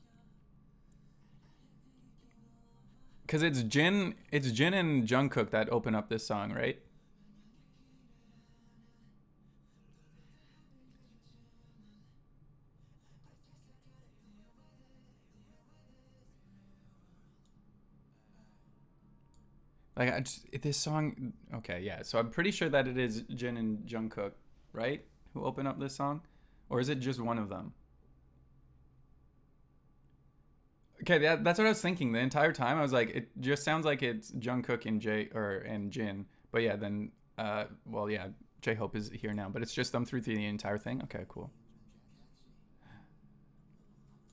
Cause it's Jin and Jungkook that open up this song, right? Like this song, okay, yeah. So I'm pretty sure that it is Jin and Jungkook, right? Who open up this song, or is it just one of them? Okay, that's what I was thinking the entire time. I was like, it just sounds like it's Jungkook and and Jin. But yeah, then well yeah, J Hope is here now, but it's just them through the entire thing. Okay, cool.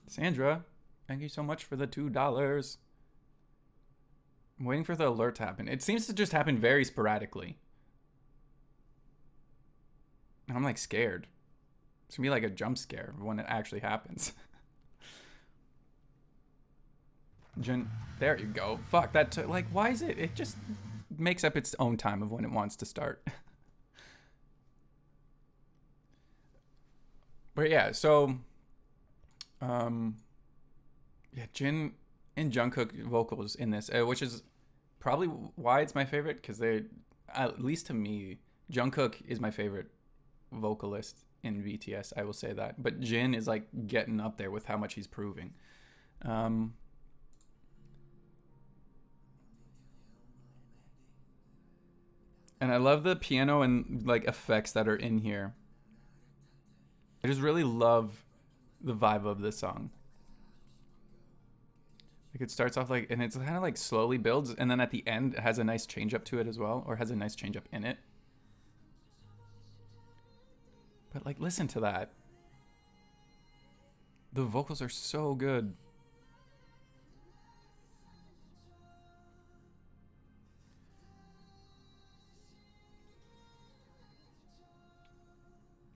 Sandra, thank you so much for the $2. I'm waiting for the alert to happen. It seems to just happen very sporadically. And I'm like scared. It's gonna be like a jump scare when it actually happens. Jin, there you go. Fuck that. Like, why is it? It just makes up its own time of when it wants to start. But yeah, so, yeah, Jin and Jungkook vocals in this, which is probably why it's my favorite because they, at least to me, Jungkook is my favorite vocalist in BTS. I will say that, but Jin is like getting up there with how much he's proving. Um, And I love the piano and like effects that are in here. I just really love the vibe of this song. Like it starts off like, and it's kind of like slowly builds, and then at the end it has a nice change up to it as well, or has a nice change up in it. But like, listen to that. The vocals are so good.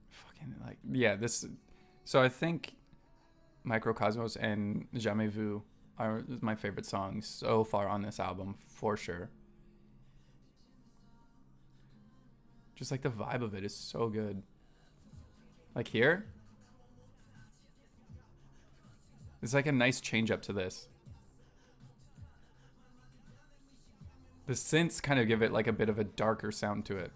Fucking like, yeah, this. So I think Microcosmos and Jamais Vu are my favorite songs so far on this album, for sure. Just like the vibe of it is so good. Like here, it's like a nice change up to this. The synths kind of give it like a bit of a darker sound to it.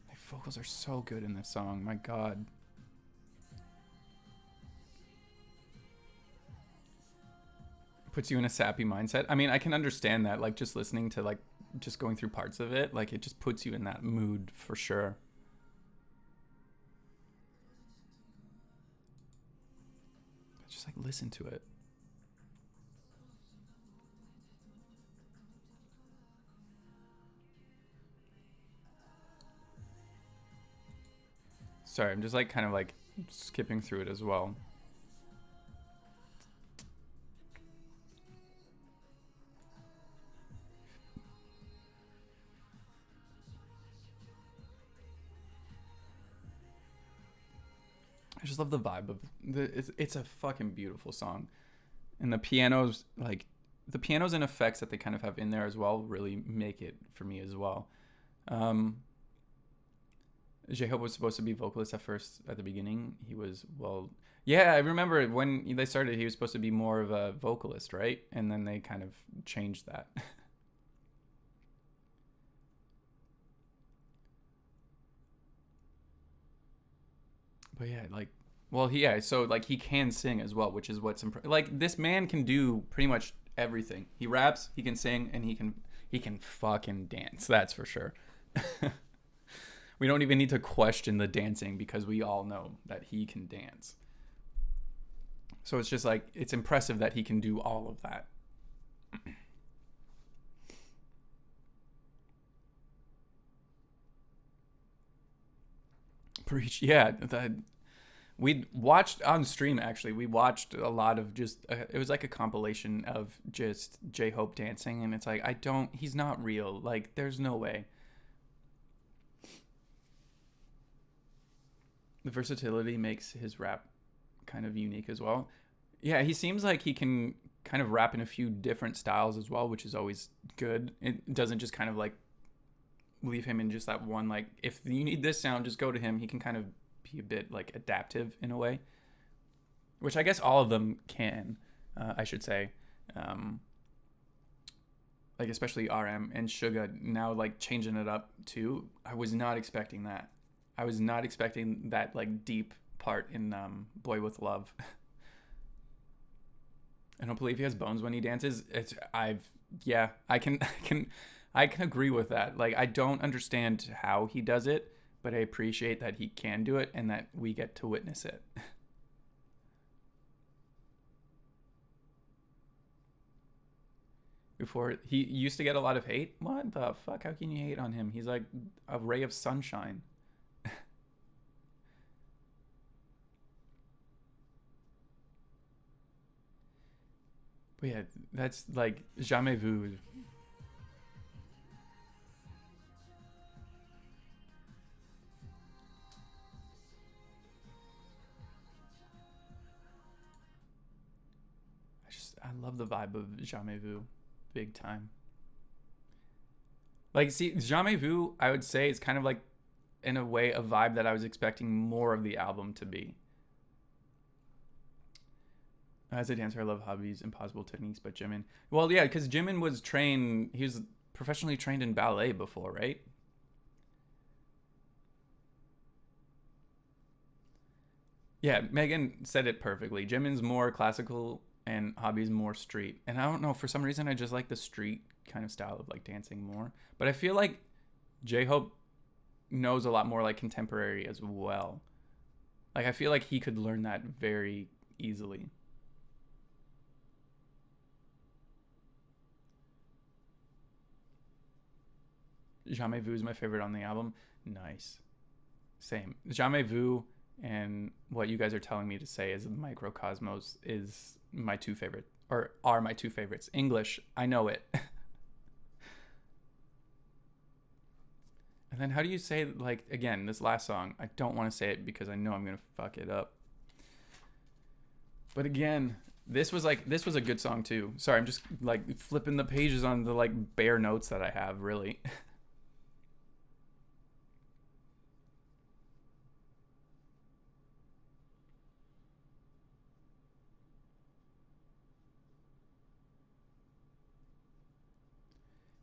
The vocals are so good in this song. My God. Puts you in a sappy mindset. I mean, I can understand that. Like just listening to like just going through parts of it, like it just puts you in that mood for sure. Just like listen to it. Sorry, I'm just like kind of like skipping through it as well. I just love the vibe of it's a fucking beautiful song, and the pianos, like the pianos and effects that they kind of have in there as well, really make it for me as well. Um, J-Hope was supposed to be vocalist at first at the beginning. He was, well, yeah, I remember when they started, he was supposed to be more of a vocalist, right? And then they kind of changed that. But yeah, like, well, yeah, so like he can sing as well, which is what's like this man can do pretty much everything. He raps, he can sing, and he can fucking dance. That's for sure. We don't even need to question the dancing because we all know that he can dance. So it's just like it's impressive that he can do all of that. Preach, yeah. We watched on stream actually. We watched a lot of just. It was like a compilation of just J Hope dancing, and it's like I don't. He's not real. Like there's no way. The versatility makes his rap kind of unique as well. Yeah, he seems like he can kind of rap in a few different styles as well, which is always good. It doesn't just kind of like leave him in just that one. Like if you need this sound, just go to him. He can kind of be a bit like adaptive in a way, which I guess all of them can. I should say, like especially RM and Suga now like changing it up too. I was not expecting that. I was not expecting that like deep part in Boy with Love. I don't believe he has bones when he dances. It's I've yeah, I can agree with that. Like I don't understand how he does it, but I appreciate that he can do it and that we get to witness it. Before he used to get a lot of hate. What the fuck? How can you hate on him? He's like a ray of sunshine. But yeah, that's like Jamais Vu. I love the vibe of Jamais Vu, big time. Like, see, Jamais Vu, I would say is kind of like, in a way, a vibe that I was expecting more of the album to be. As a dancer, I love hobbies, impossible techniques, but Jimin. Well, yeah, because Jimin was trained, he was professionally trained in ballet before, right? Yeah, Megan said it perfectly. Jimin's more classical and Hobby's more street. And I don't know, for some reason I just like the street kind of style of like dancing more. But I feel like J-Hope knows a lot more like contemporary as well. Like I feel like he could learn that very easily. Jamais Vu is my favorite on the album. Nice. Same. Jamais Vu and what you guys are telling me to say is Microcosmos is my two favorite, or are my two favorites. English, I know it. And then how do you say, like, again, this last song? I don't want to say it because I know I'm gonna fuck it up. But again, this was a good song too. Sorry, I'm just like flipping the pages on the like bare notes that I have, really.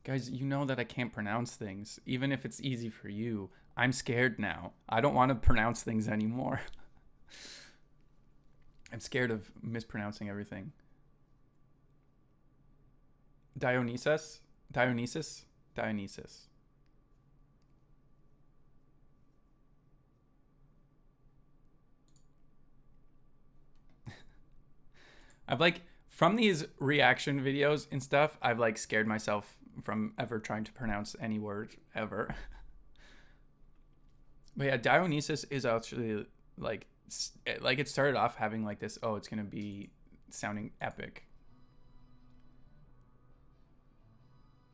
Guys, you know that I can't pronounce things, even if it's easy for you. I'm scared now. I don't want to pronounce things anymore. I'm scared of mispronouncing everything. Dionysus? Dionysus? Dionysus. I've like, from these reaction videos and stuff, I've like scared myself from ever trying to pronounce any word ever. But yeah, Dionysus is actually like it started off having like this, oh, it's gonna be sounding epic.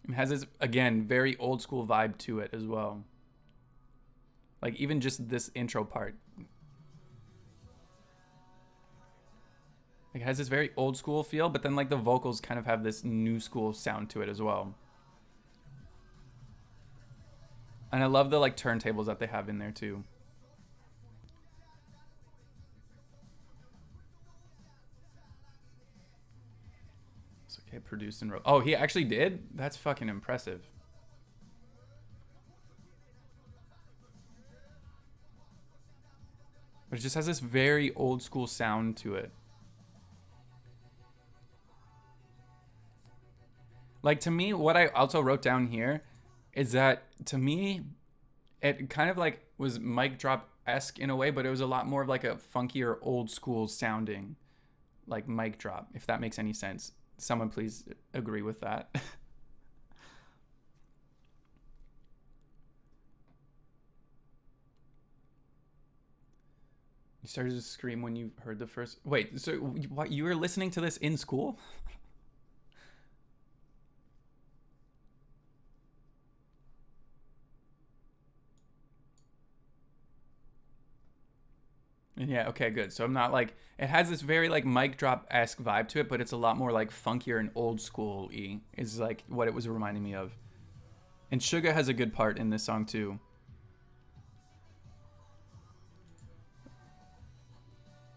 It has this, again, very old school vibe to it as well. Like even just this intro part, like it has this very old school feel, but then like the vocals kind of have this new school sound to it as well. And I love the like turntables that they have in there too. It's okay, produced and wrote. Oh, he actually did? That's fucking impressive. But it just has this very old school sound to it. Like to me, what I also wrote down here is that to me, it kind of like was mic drop esque in a way, but it was a lot more of like a funkier old school sounding like mic drop, if that makes any sense. Someone please agree with that. You started to scream when you heard the first. Wait, so what? You were listening to this in school? Yeah, okay, good. So I'm not like, it has this very like mic drop esque vibe to it, but it's a lot more like funkier and old school y, is like what it was reminding me of. And Suga has a good part in this song too.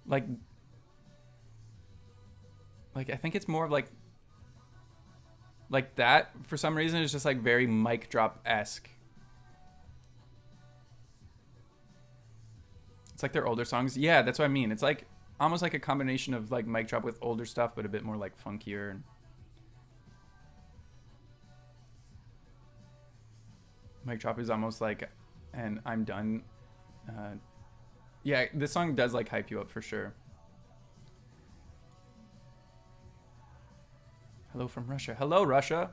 Like, I think it's more of like that for some reason is just like very mic drop esque. It's like their older songs. Yeah, that's what I mean. It's like almost like a combination of like mic drop with older stuff, but a bit more like funkier. And mic drop is almost like, and I'm done. Yeah, this song does like hype you up for sure. Hello from Russia. Hello, Russia.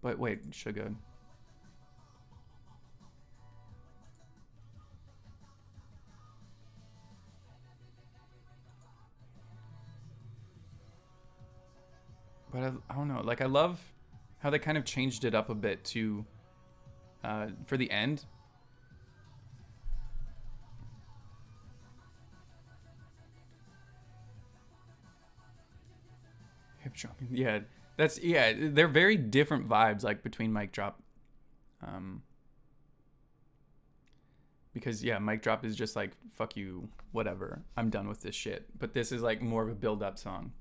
But wait, Suga. But I don't know. Like I love how they kind of changed it up a bit to for the end. Hip drop. Yeah, that's yeah. They're very different vibes, like between mic drop. Um, because yeah, mic drop is just like fuck you, whatever. I'm done with this shit. But this is like more of a build up song.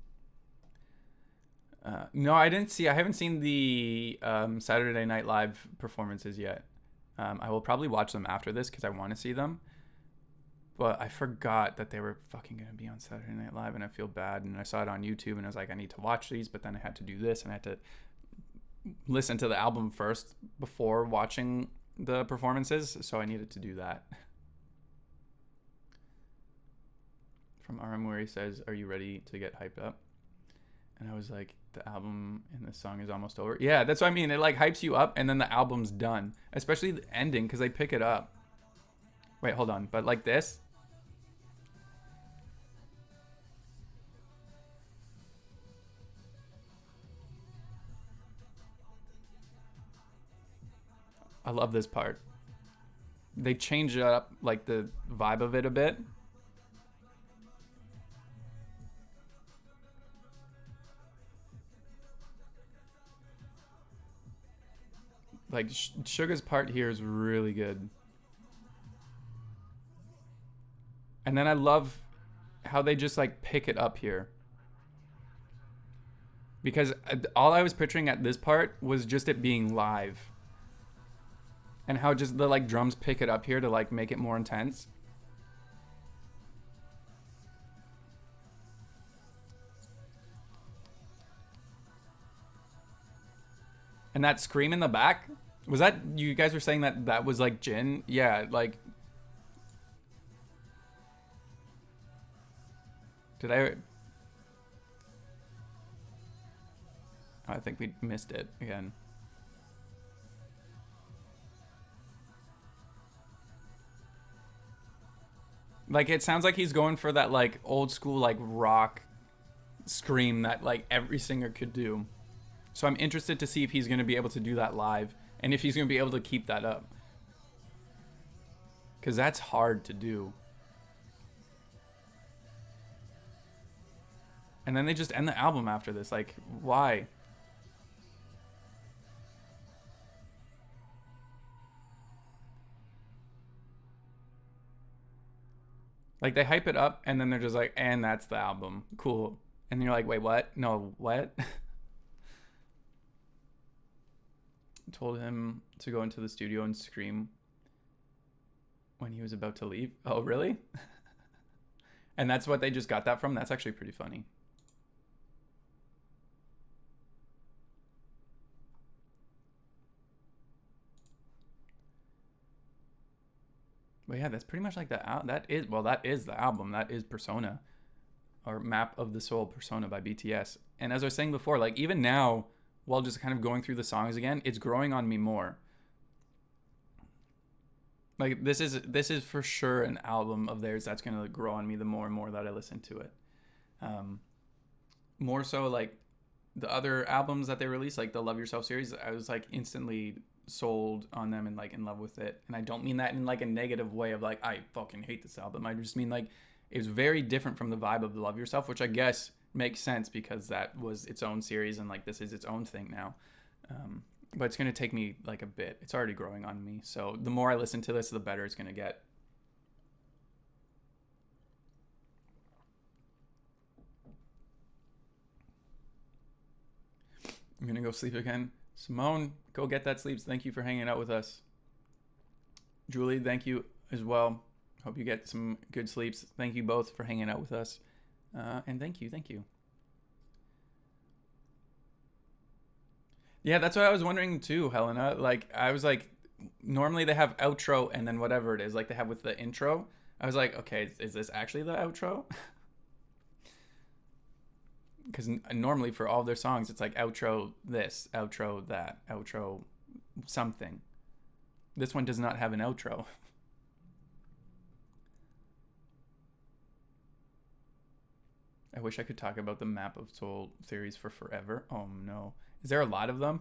No, I didn't see. I haven't seen the Saturday Night Live performances yet. I will probably watch them after this because I want to see them. But I forgot that they were fucking gonna be on Saturday Night Live, and I feel bad. And I saw it on YouTube, and I was like, I need to watch these. But then I had to do this, and I had to listen to the album first before watching the performances. So I needed to do that. From RM where he says, "Are you ready to get hyped up?" And I was like, the album and the song is almost over. Yeah, that's what I mean. It like hypes you up, and then the album's done. Especially the ending, because they pick it up. Wait, hold on. But like this. I love this part. They change up like the vibe of it a bit. Like Suga's part here is really good. And then I love how they just like pick it up here. Because all I was picturing at this part was just it being live. And how just the like drums pick it up here to like make it more intense. And that scream in the back, was that, you guys were saying that that was like Jin? Yeah, like, did I think we missed it again. Like, it sounds like he's going for that like old school like rock scream that like every singer could do. So I'm interested to see if he's going to be able to do that live, and if he's going to be able to keep that up. Because that's hard to do. And then they just end the album after this. Like, why? Like, they hype it up, and then they're just like, and that's the album. Cool. And you're like, wait, what? No, what? Told him to go into the studio and scream when he was about to leave. Oh, really? And that's what they just got that from? That's actually pretty funny. But yeah, that's pretty much like that is the album. That is Persona, or Map of the Soul Persona by BTS. And as I was saying before, like even now, while just kind of going through the songs again, it's growing on me more. Like this is for sure an album of theirs that's gonna grow on me the more and more that I listen to it. More so like the other albums that they released, like the Love Yourself series, I was like instantly sold on them and like in love with it. And I don't mean that in like a negative way of like I fucking hate this album. I just mean like it was very different from the vibe of Love Yourself, which I guess makes sense because that was its own series and like this is its own thing now. But it's gonna take me like a bit. It's already growing on me. So the more I listen to this, the better it's gonna get. I'm gonna go sleep again. Simone, go get that sleep. Thank you for hanging out with us. Julie, thank you as well. Hope you get some good sleeps. Thank you both for hanging out with us. And thank you. Yeah, that's what I was wondering too, Helena. Like, I was like, normally they have outro and then whatever it is, like they have with the intro. I was like, okay, is this actually the outro? Because normally for all of their songs, it's like outro this, outro that, outro something. This one does not have an outro. I wish I could talk about the Map of Soul series for forever. Oh no. Is there a lot of them?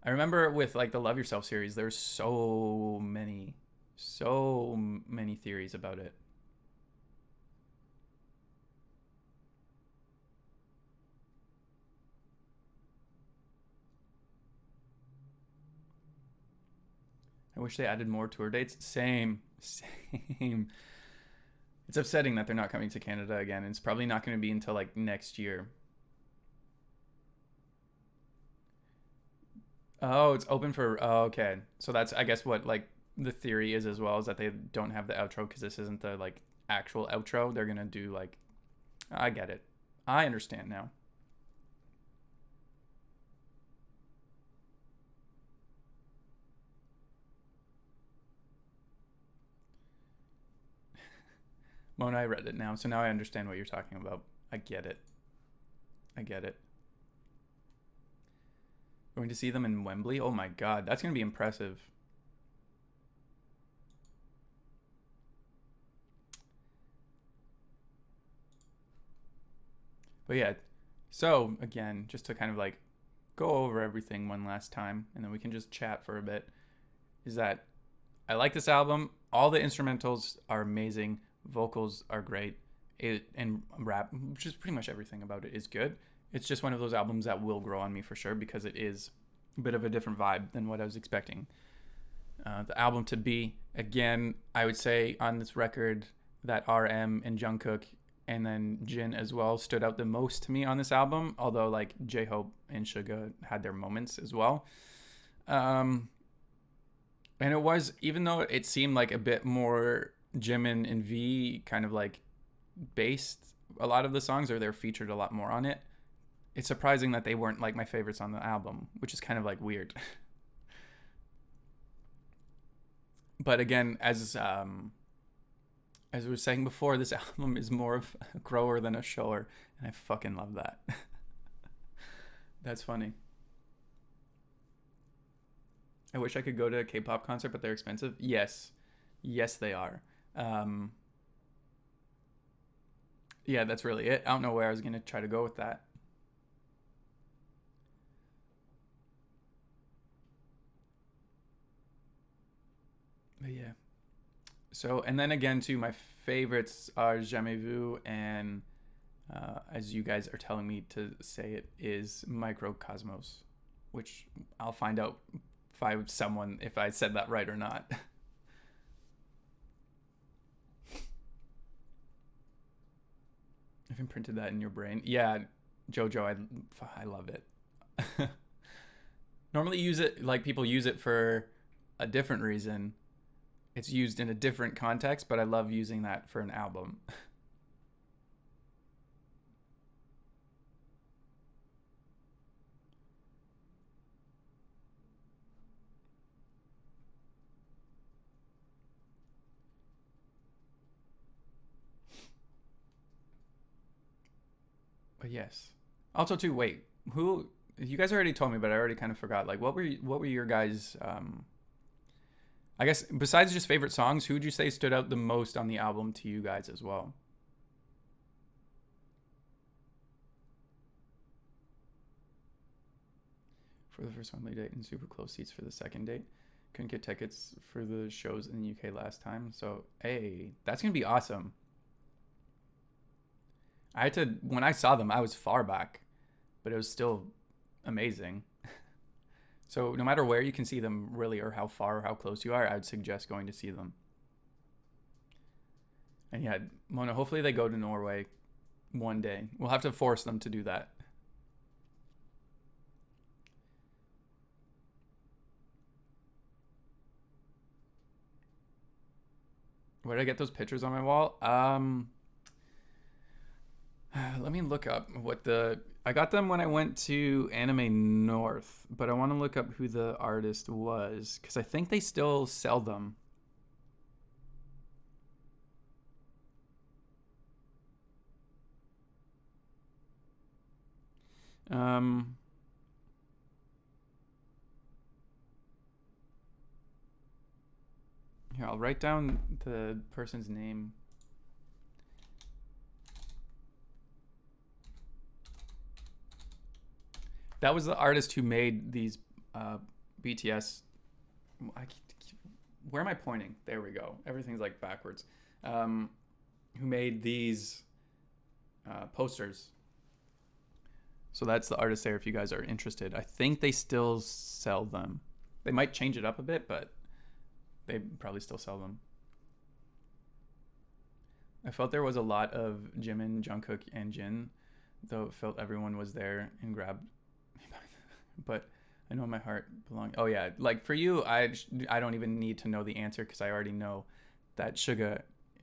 I remember with like the Love Yourself series, there's so many theories about it. I wish they added more tour dates. Same. It's upsetting that they're not coming to Canada again. It's probably not going to be until like next year. Oh, it's open for. Oh, okay. So that's, I guess, what, like the theory is as well is that they don't have the outro because this isn't the like actual outro. They're gonna do like, I get it. I understand now. Mona, I read it now, so now I understand what you're talking about. I get it. I get it. Going to see them in Wembley? Oh my god, that's going to be impressive. But yeah, so again, just to kind of like go over everything one last time, and then we can just chat for a bit, is that I like this album. All the instrumentals are amazing. Vocals are great. And rap, just pretty much everything about it is good. It's just one of those albums that will grow on me for sure because it is a bit of a different vibe than what I was expecting. The album to be, again, I would say on this record that RM and Jungkook and then Jin as well stood out the most to me on this album, although like J-Hope and Suga had their moments as well. And it was, even though it seemed like a bit more Jimin and V kind of like based, a lot of the songs, or they're featured a lot more on it. It's surprising that they weren't like my favorites on the album, which is kind of like weird. But again, as we were saying before, this album is more of a grower than a shower, and I fucking love that. That's funny. I wish I could go to a K-pop concert, but they're expensive. Yes, they are. Yeah, that's really it. I don't know where I was gonna try to go with that. But yeah. So, and then again, too, my favorites are Jamais Vu and, as you guys are telling me to say it, is Microcosmos, which I'll find out if I said that right or not. I've imprinted that in your brain. Yeah, Jojo, I love it. Normally use it, like people use it for a different reason. It's used in a different context, but I love using that for an album. But yes. Also, too, wait, who you guys already told me, but I already kind of forgot. Like, what were your guys? I guess besides just favorite songs, who would you say stood out the most on the album to you guys as well? For the first one, late date and super close seats for the second date. Couldn't get tickets for the shows in the UK last time, so hey, that's gonna be awesome. I had to when I saw them, I was far back, but it was still amazing. So no matter where you can see them, really, or how far or how close you are, I'd suggest going to see them. And yeah, Mona, hopefully they go to Norway one day. We'll have to force them to do that. Where did I get those pictures on my wall? Let me look up what the. I got them when I went to Anime North, but I want to look up who the artist was because I think they still sell them. Um, Here, I'll write down the person's name. That was the artist who made these BTS. Where am I pointing? There we go. Everything's like backwards. Who made these posters? So that's the artist there. If you guys are interested, I think they still sell them. They might change it up a bit, but they probably still sell them. I felt there was a lot of Jimin, Jungkook, and Jin, though it felt everyone was there and grabbed. But I know my heart belongs. Oh yeah, like for you, I don't even need to know the answer because I already know that Suga,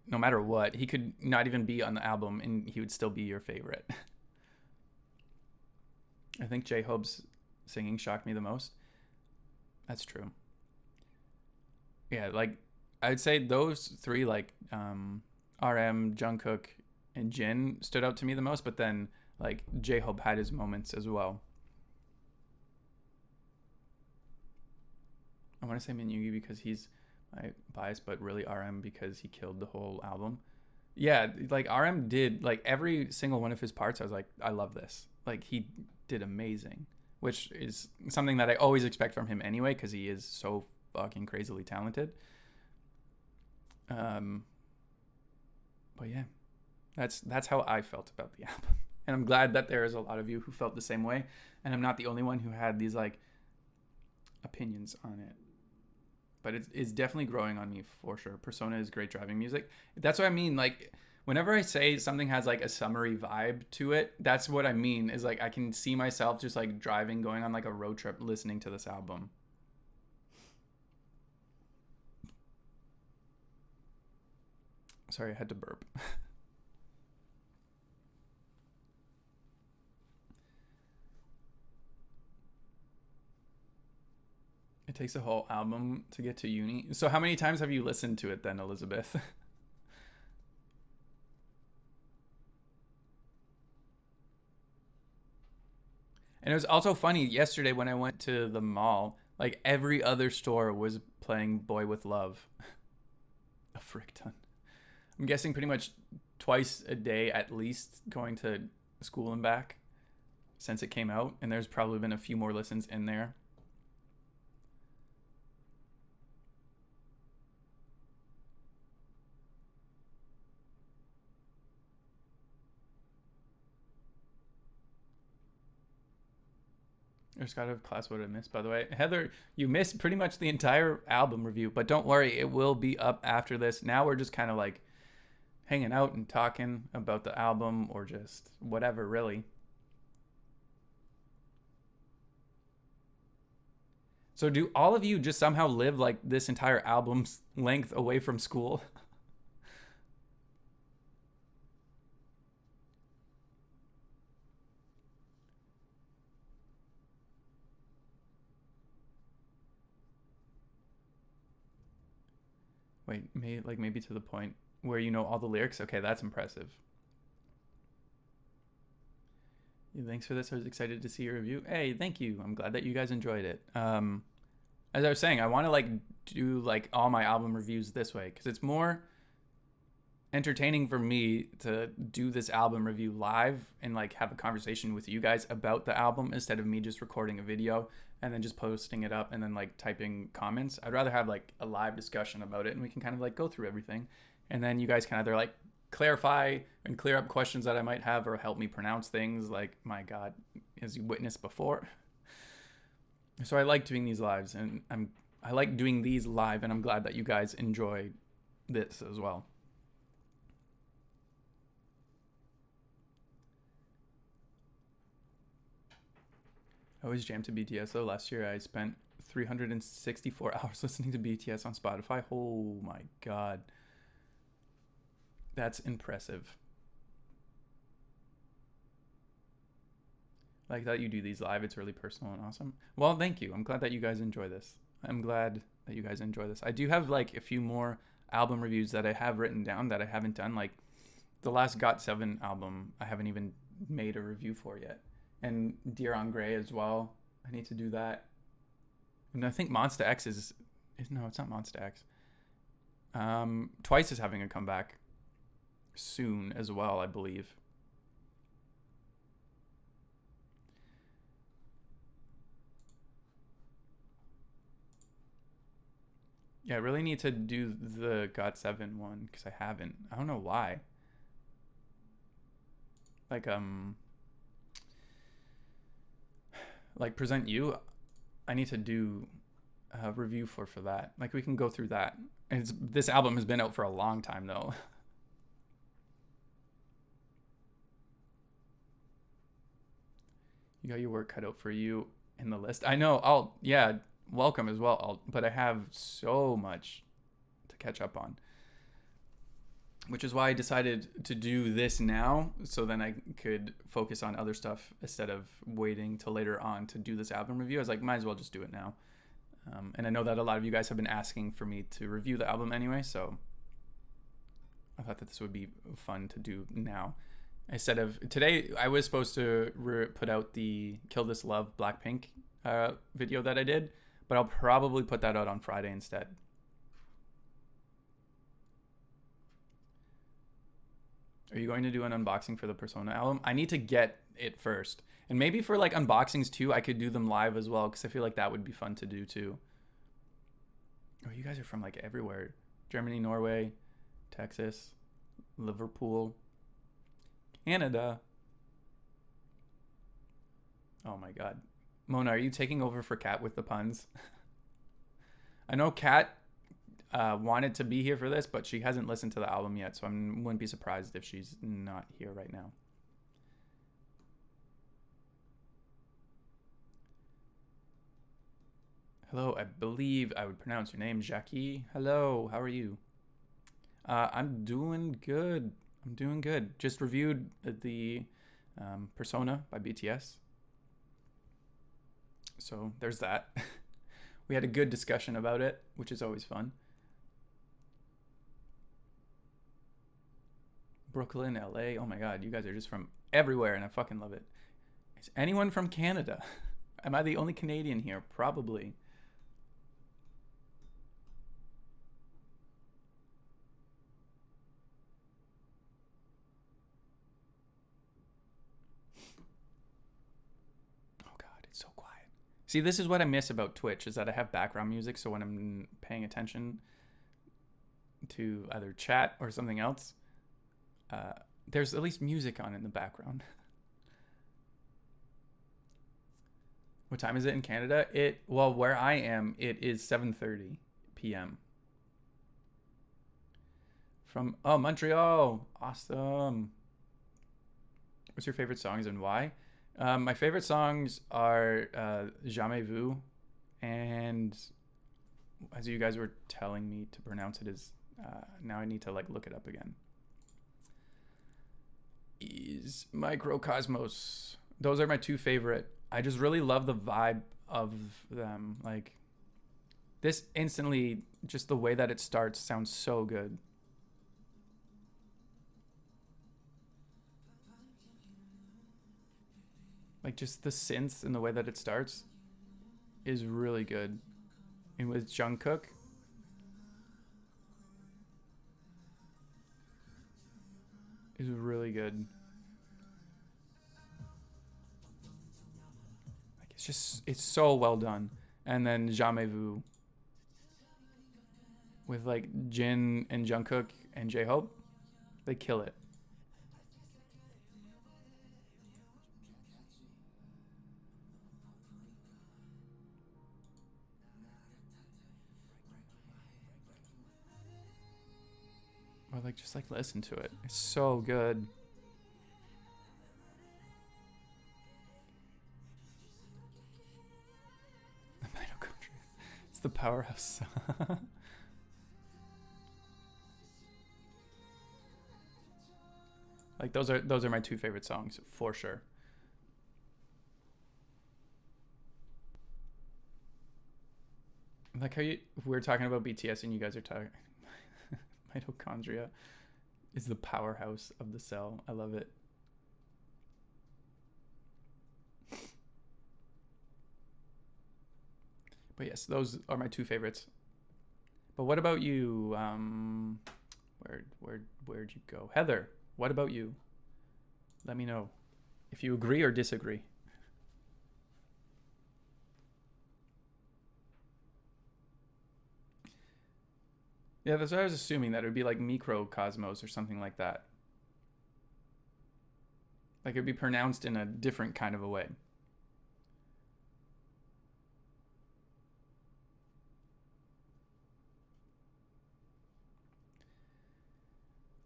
no matter what, he could not even be on the album and he would still be your favorite. I think J Hope's singing shocked me the most. That's true. Yeah, like I'd say those three, like RM, Jungkook, and Jin, stood out to me the most. But then like J Hope had his moments as well. I want to say Minyugi because he's my bias, but really RM because he killed the whole album. Yeah, like RM did like every single one of his parts. I was like, I love this. Like he did amazing, which is something that I always expect from him anyway because he is so fucking crazily talented. Um, but yeah, that's how I felt about the album, and I'm glad that there is a lot of you who felt the same way, and I'm not the only one who had these like opinions on it. But it's definitely growing on me for sure. Persona is great driving music. That's what I mean. Like whenever I say something has like a summery vibe to it, that's what I mean. Is like I can see myself just like driving, going on like a road trip, listening to this album. Sorry, I had to burp. It takes a whole album to get to uni. So how many times have you listened to it then, Elizabeth? And it was also funny yesterday when I went to the mall, like every other store was playing Boy with Love. A frick ton. I'm guessing pretty much twice a day at least going to school and back since it came out. And there's probably been a few more listens in there. There's got to have class what I missed, by the way. Heather, you missed pretty much the entire album review, but don't worry, it will be up after this. Now we're just kind of like hanging out and talking about the album or just whatever, really. So, do all of you just somehow live like this entire album's length away from school? Wait, maybe to the point where you know all the lyrics? Okay, that's impressive. Yeah, thanks for this. I was excited to see your review. Hey, thank you. I'm glad that you guys enjoyed it. As I was saying, I want to like do like all my album reviews this way because it's more entertaining for me to do this album review live and like have a conversation with you guys about the album instead of me just recording a video and then just posting it up and then like typing comments. I'd rather have like a live discussion about it and we can kind of like go through everything and then you guys can either like clarify and clear up questions that I might have or help me pronounce things like my god, as you witnessed before. So I like doing these lives and I like doing these live and I'm glad that you guys enjoy this as well. I always jam to BTS though. Last year I spent 364 hours listening to BTS on Spotify. Oh my god. That's impressive. Like that you do these live. It's really personal and awesome. Well, thank you. I'm glad that you guys enjoy this. I'm glad that you guys enjoy this. I do have like a few more album reviews that I have written down that I haven't done. Like the last GOT7 album, I haven't even made a review for yet. And Dear on Grey as well. I need to do that. And I think Monsta X is no, it's not Monsta X. Twice is having a comeback soon as well, I believe. Yeah, I really need to do the GOT7 one because I haven't. I don't know why. Like like Present You, I need to do a review for that. Like we can go through that. And this album has been out for a long time though. You got your work cut out for you. in the list. I know. Yeah, welcome as well. But I have so much to catch up on, which is why I decided to do this now, so then I could focus on other stuff instead of waiting till later on to do this album review. I was like, might as well just do it now. And I know that a lot of you guys have been asking for me to review the album anyway, so I thought that this would be fun to do now. Instead of today, I was supposed to put out the Kill This Love Blackpink video that I did, but I'll probably put that out on Friday instead. Are you going to do an unboxing for the Persona album? I need to get it first. And maybe for like unboxings too, I could do them live as well, because I feel like that would be fun to do too. Oh, you guys are from like everywhere. Germany, Norway, Texas, Liverpool, Canada. Oh my God. Mona, are you taking over for Kat with the puns? I know Kat wanted to be here for this, but she hasn't listened to the album yet, so I wouldn't be surprised if she's not here right now. Hello, I believe I would pronounce your name, Jackie. Hello, how are you? I'm doing good. I'm doing good. Just reviewed the Persona by BTS. So there's that. We had a good discussion about it, which is always fun. Brooklyn, LA. Oh my God, you guys are just from everywhere, and I fucking love it. Is anyone from Canada? Am I the only Canadian here? Probably. Oh God, it's so quiet. See, this is what I miss about Twitch, is that I have background music, so when I'm paying attention to either chat or something else, there's at least music on in the background. What time is it in Canada? Well, where I am, it is 7:30 p.m. From Montreal. Awesome. What's your favorite songs and why? My favorite songs are Jamais Vu, and as you guys were telling me to pronounce it, is now I need to like look it up again. Is Microcosmos. Those are my two favorite. I just really love the vibe of them. Like, this instantly, just the way that it starts sounds so good. Like, just the synths and the way that it starts is really good. And with Jungkook, is really good. Like, it's so well done. And then Jamais Vu with like Jin and Jungkook and J-Hope, they kill it. Or like just like listen to it. It's so good. The mitochondria. It's the powerhouse. Like those are my two favorite songs for sure. Like how we're talking about BTS and you guys are talking mitochondria is the powerhouse of the cell. I love it. But yes, those are my two favorites. But what about you? Where'd you go? Heather, what about you? Let me know if you agree or disagree. Yeah, that's what I was assuming, that it would be like microcosmos or something like that. Like it would be pronounced in a different kind of a way.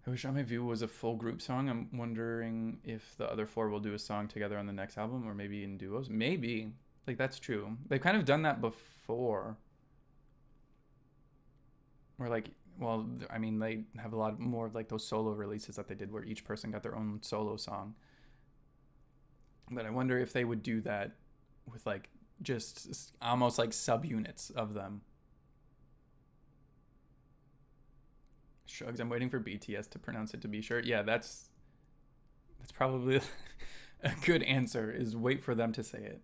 I wish On My View was a full group song. I'm wondering if the other four will do a song together on the next album, or maybe in duos. Maybe. Like that's true. They've kind of done that before. Or like, well, I mean, they have a lot more of like those solo releases that they did where each person got their own solo song. But I wonder if they would do that with like just almost like subunits of them. Shrugs. I'm waiting for BTS to pronounce it to be sure. Yeah, that's probably a good answer. Is wait for them to say it.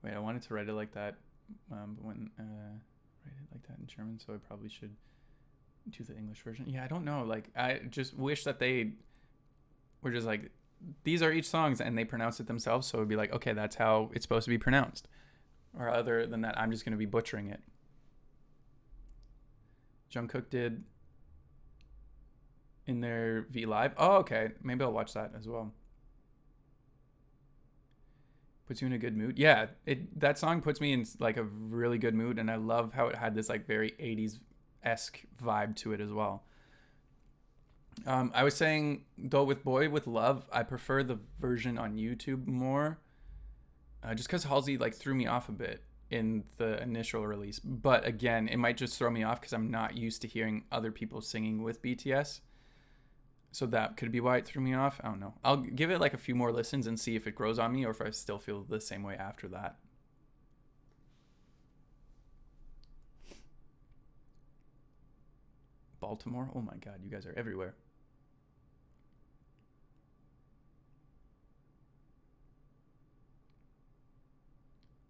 Wait, I wanted to write it like that, but when write it like that in German, so I probably should do the English version. Yeah, I don't know. Like, I just wish that they were just like, these are each songs, and they pronounce it themselves. So it'd be like, okay, that's how it's supposed to be pronounced. Or other than that, I'm just gonna be butchering it. Jungkook did in their V Live. Oh, okay. Maybe I'll watch that as well. Puts you in a good mood. Yeah, it that song puts me in like a really good mood, and I love how it had this like very 80s esque vibe to it as well. I was saying though with Boy with Love, I prefer the version on YouTube more, just because Halsey like threw me off a bit in the initial release. But again, it might just throw me off because I'm not used to hearing other people singing with BTS. So that could be why it threw me off. I don't know. I'll give it like a few more listens and see if it grows on me or if I still feel the same way after that. Baltimore? Oh my god, you guys are everywhere.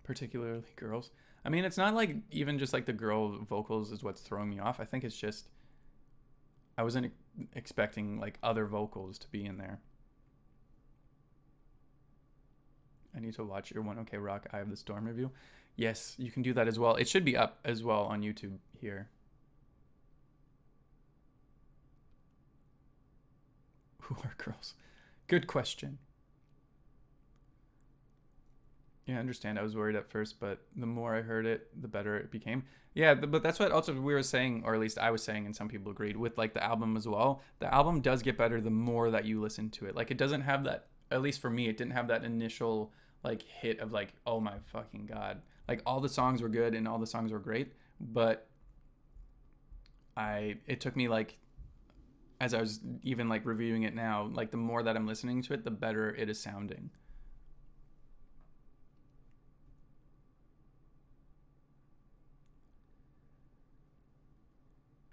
Particularly girls. I mean, it's not like even just like the girl vocals is what's throwing me off. I think it's just I wasn't expecting like other vocals to be in there. I need to watch your One OK Rock Eye of the Storm review. Yes, you can do that as well. It should be up as well on YouTube here. Who are girls? Good question. Yeah, I understand. I was worried at first, but the more I heard it, the better it became. Yeah, but that's what also we were saying, or at least I was saying, and some people agreed with like the album as well. The album does get better the more that you listen to it. Like it doesn't have that. At least for me, it didn't have that initial like hit of like, oh my fucking god. Like all the songs were good and all the songs were great, but it took me like as I was even like reviewing it now, like the more that I'm listening to it, the better it is sounding.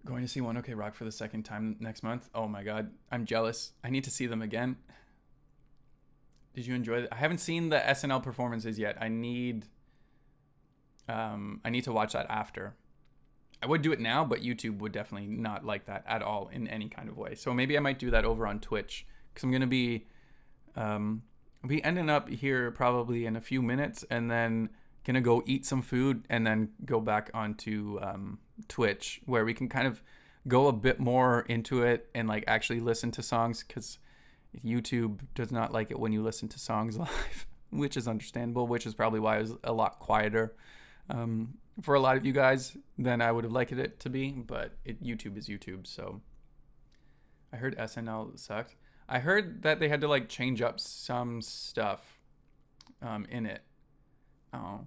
Going to see One OK Rock for the second time next month. Oh my god, I'm jealous. I need to see them again. Did you enjoy it? I haven't seen the SNL performances yet. I need to watch that after. I would do it now, but YouTube would definitely not like that at all in any kind of way. So maybe I might do that over on Twitch because I'm gonna be ending up here probably in a few minutes, and then gonna go eat some food, and then go back onto Twitch where we can kind of go a bit more into it and like actually listen to songs because YouTube does not like it when you listen to songs live, which is understandable. Which is probably why it was a lot quieter for a lot of you guys than I would have liked it to be. But YouTube is YouTube, so I heard SNL sucked. I heard that they had to like change up some stuff in it. Oh,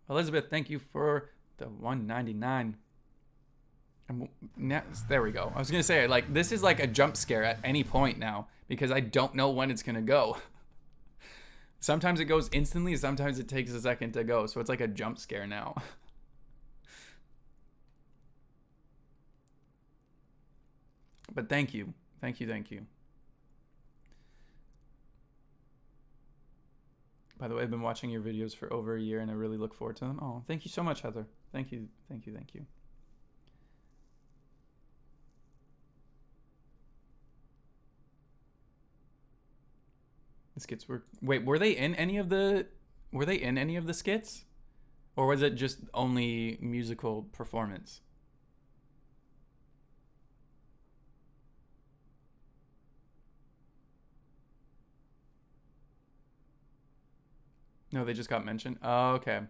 Elizabeth, thank you for the 199. There we go. I was gonna say like this is like a jump scare at any point now because I don't know when it's gonna go. Sometimes it goes instantly, sometimes it takes a second to go, so it's like a jump scare now. But thank you. Thank you, thank you. By the way, I've been watching your videos for over a year and I really look forward to them. Oh, thank you so much, Heather. Thank you, thank you, thank you. The skits were wait, were they in any of the skits? Or was it just only musical performance? No, they just got mentioned. Oh, okay.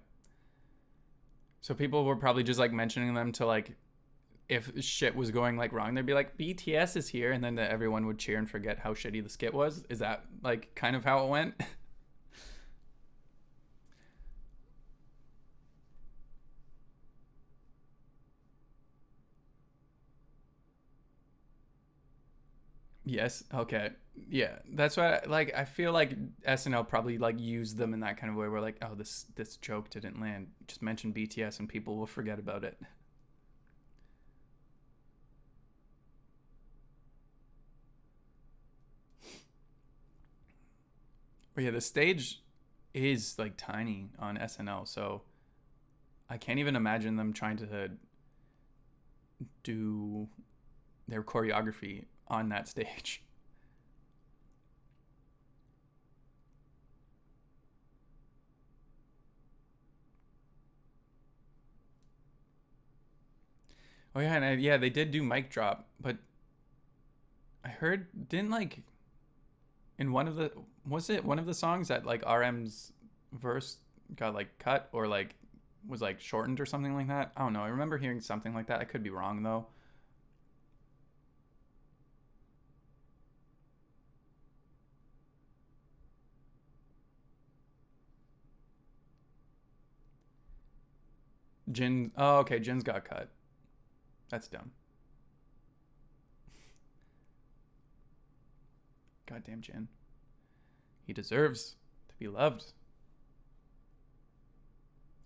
So people were probably just like mentioning them to like if shit was going like wrong, they'd be like BTS is here, and then everyone would cheer and forget how shitty the skit was. Is that like kind of how it went? Yes. Okay. Yeah. That's why. Like, I feel like SNL probably like used them in that kind of way, where like, oh, this joke didn't land. Just mention BTS and people will forget about it. But yeah, the stage is like tiny on SNL, so I can't even imagine them trying to do their choreography on that stage. Oh yeah, and yeah, they did do mic drop, but I heard didn't like in one of the was it one of the songs that like RM's verse got like cut or like was like shortened or something like that. I don't know. I remember hearing something like that. I could be wrong though. Jin. Oh, okay. Jin's got cut. That's dumb. Goddamn Jin. He deserves to be loved.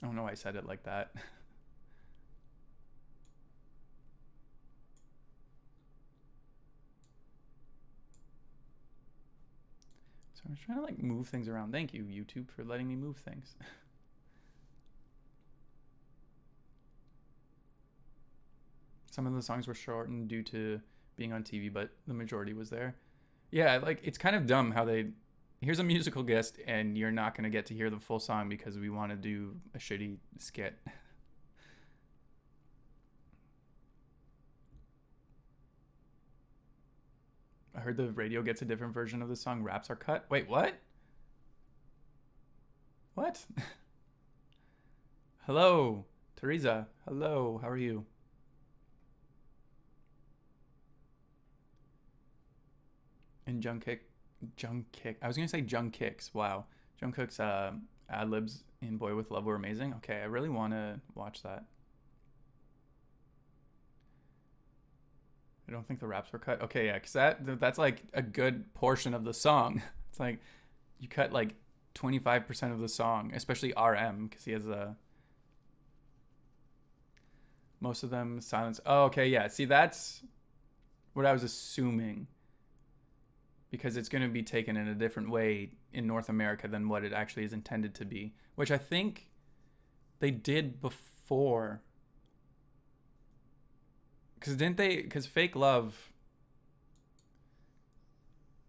I don't know why I said it like that. So I'm trying to like move things around. Thank you, YouTube, for letting me move things. Some of the songs were shortened due to being on TV, but the majority was there. Yeah, like it's kind of dumb how they here's a musical guest and you're not going to get to hear the full song because we want to do a shitty skit. I heard the radio gets a different version of the song. Raps are cut. Wait, what? What? Hello, Teresa. Hello, how are you? And Jungkook. I was gonna say Jungkook's. Wow, Jungkook's ad libs in "Boy with Love" were amazing. Okay, I really want to watch that. I don't think the raps were cut. Okay, yeah, because that's like a good portion of the song. It's like you cut like 25% of the song, especially RM, because he has a most of them silence. Oh, okay, yeah. See, that's what I was assuming because it's going to be taken in a different way in North America than what it actually is intended to be, which I think they did before. Because didn't they? Because Fake Love.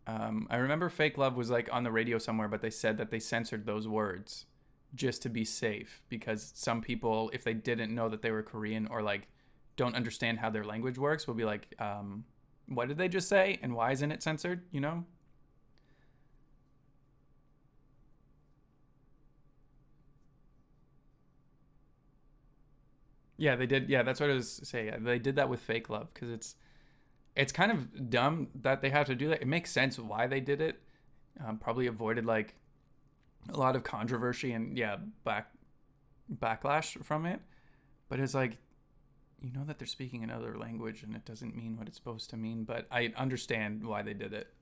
I remember Fake Love was like on the radio somewhere, but they said that they censored those words just to be safe because some people, if they didn't know that they were Korean or like don't understand how their language works, will be like, what did they just say? And why isn't it censored? You know? Yeah, they did. Yeah, that's what I was saying. Yeah, they did that with Fake Love because it's kind of dumb that they have to do that. It makes sense why they did it. Probably avoided like a lot of controversy and yeah, backlash from it. But it's like you know that they're speaking another language and it doesn't mean what it's supposed to mean. But I understand why they did it.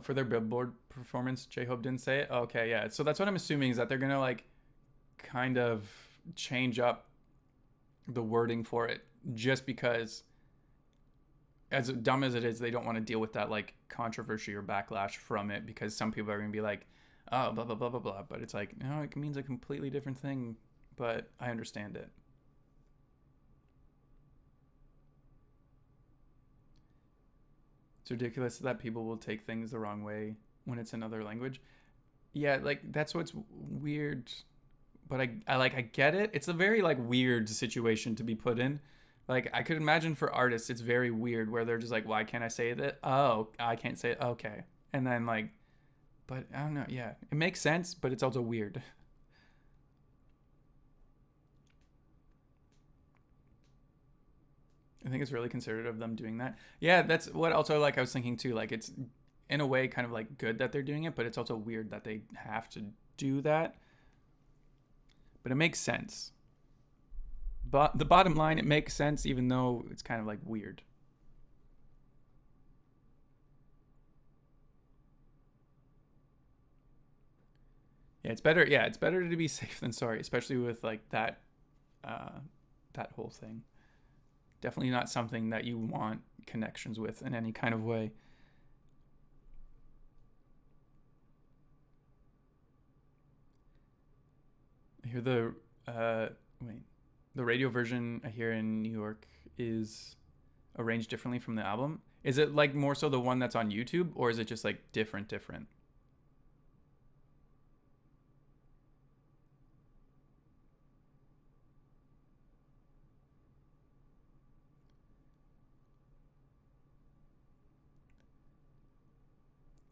For their Billboard performance, J Hope didn't say it. Okay, yeah. So that's what I'm assuming is that they're gonna like kind of change up the wording for it just because as dumb as it is, they don't want to deal with that like controversy or backlash from it because some people are gonna be like, oh, blah blah blah blah blah. But it's like, no, it means a completely different thing. But I understand it. It's ridiculous that people will take things the wrong way when it's another language. Yeah, like that's what's weird. But I get it. It's a very like weird situation to be put in. Like I could imagine for artists, it's very weird where they're just like, why can't I say that? Oh, I can't say it. Okay, And then like, but I don't know. Yeah, it makes sense, but it's also weird. I think it's really considerate of them doing that. Yeah, that's what also like I was thinking too. Like it's in a way kind of like good that they're doing it, but it's also weird that they have to do that. But it makes sense. But the bottom line, it makes sense even though it's kind of like weird. Yeah, it's better. Yeah, it's better to be safe than sorry, especially with like uh, that whole thing. Definitely not something that you want connections with in any kind of way. I hear wait, the radio version I hear in New York is arranged differently from the album. Is it like more so the one that's on YouTube, or is it just like different?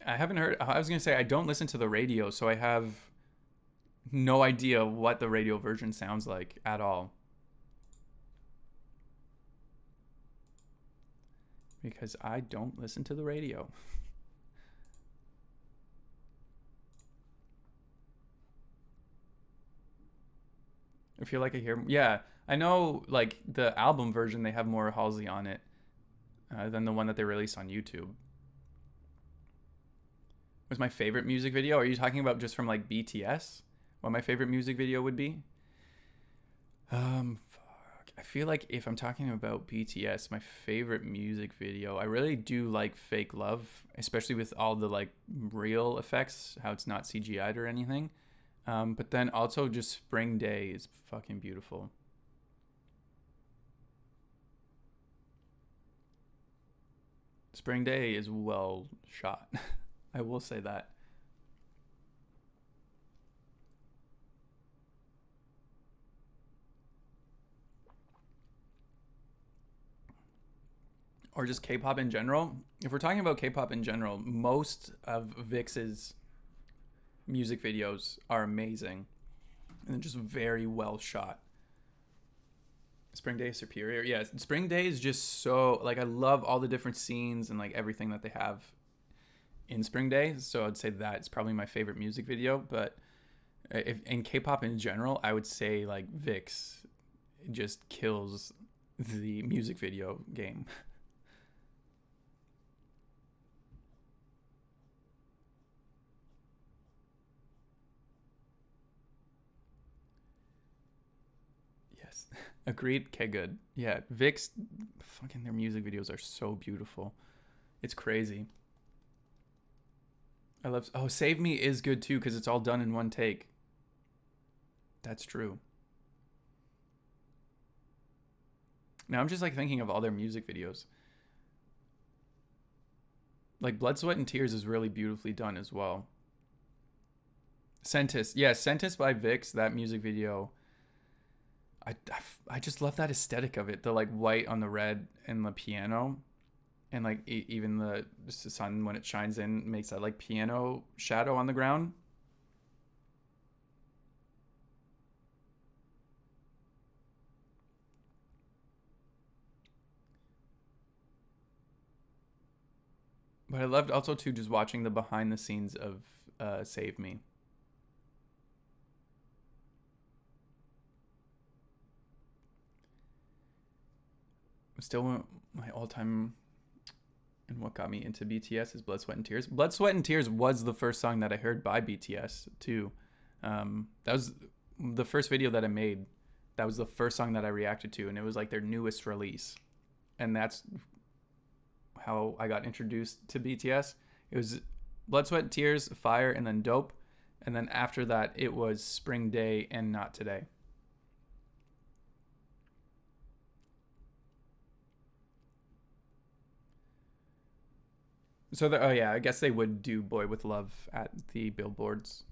I haven't heard. I was gonna say I don't listen to the radio, so I have no idea what the radio version sounds like at all because I don't listen to the radio. I feel like I hear. Yeah, I know. Like the album version, they have more Halsey on it than the one that they released on YouTube. Was my favorite music video? Are you talking about just from like BTS? What my favorite music video would be? Fuck. I feel like if I'm talking about BTS, my favorite music video, I really do like Fake Love, especially with all the like real effects, how it's not CGI'd or anything. But then also just Spring Day is fucking beautiful. Spring Day is well shot. I will say that. Or just K-pop in general. If we're talking about K-pop in general, most of Vix's music videos are amazing and just very well shot. Spring Day is superior. Yeah, Spring Day is just so like I love all the different scenes and like everything that they have in Spring Day. So I'd say that's probably my favorite music video. But if in K-pop in general, I would say like Vix just kills the music video game. Yes. Agreed. Okay, good. Yeah, Vix, fucking their music videos are so beautiful. It's crazy. I love. Oh, Save Me is good too because it's all done in one take. That's true. Now I'm just like thinking of all their music videos. Like Blood, Sweat, and Tears is really beautifully done as well. Sentis, yeah, Sentis by Vix. That music video, I just love that aesthetic of it. The like white on the red and the piano, and like even the sun when it shines in makes that like piano shadow on the ground. But I loved also too just watching the behind the scenes of Save Me. Still my all time and what got me into BTS is Blood, Sweat, and Tears. Blood, Sweat, and Tears was the first song that I heard by BTS too. That was the first video that I made. That was the first song that I reacted to, and it was like their newest release. And that's how I got introduced to BTS. It was Blood, Sweat, Tears, Fire, and then Dope. And then after that, it was Spring Day and Not Today. So, oh yeah, I guess they would do Boy with Love at the billboards.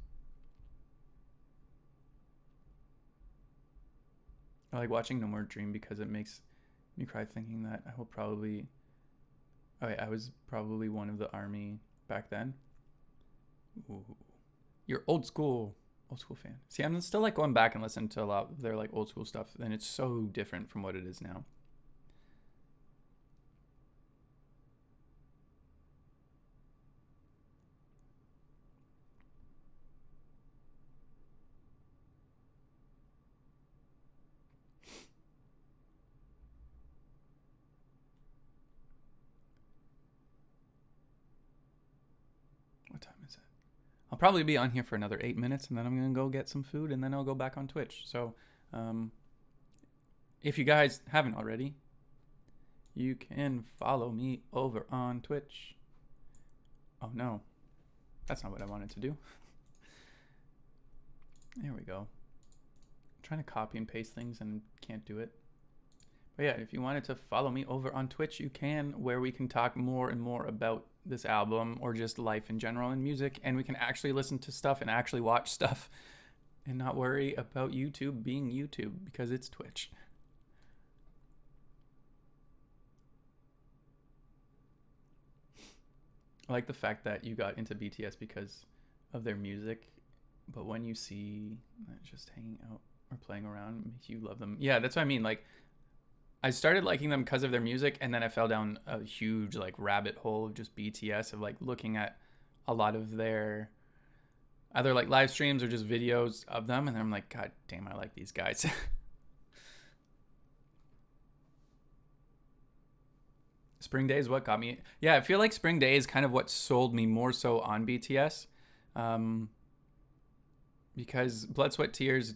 I like watching No More Dream because it makes me cry thinking that I will probably. Oh, yeah, I was probably one of the army back then. Ooh. You're old school fan. See, I'm still like going back and listening to a lot of their like old school stuff, and it's so different from what it is now. What time is it? I'll probably be on here for another 8 minutes, and then I'm gonna go get some food, and then I'll go back on Twitch. So, if you guys haven't already, you can follow me over on Twitch. Oh no, that's not what I wanted to do. There we go. I'm trying to copy and paste things and can't do it. But yeah, if you wanted to follow me over on Twitch, you can, where we can talk more and more about this album or just life in general and music, and we can actually listen to stuff and actually watch stuff and not worry about YouTube being YouTube because it's Twitch. I like the fact that you got into BTS because of their music, but when you see just hanging out or playing around, it makes you love them. Yeah, that's what I mean. Like, I started liking them because of their music, and then I fell down a huge like rabbit hole of just BTS, of like looking at a lot of their either like live streams or just videos of them, and then I'm like, God damn, I like these guys. Spring Day is what got me. Yeah, I feel like Spring Day is kind of what sold me more so on BTS, because Blood, Sweat, Tears,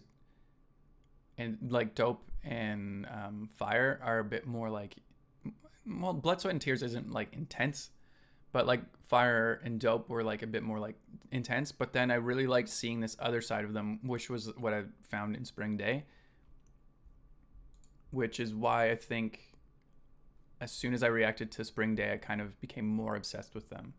and like Dope and Fire are a bit more like, well, Blood, Sweat, and Tears isn't like intense, but like Fire and Dope were like a bit more like intense. But then I really liked seeing this other side of them, which was what I found in Spring Day, which is why I think as soon as I reacted to Spring Day, I kind of became more obsessed with them.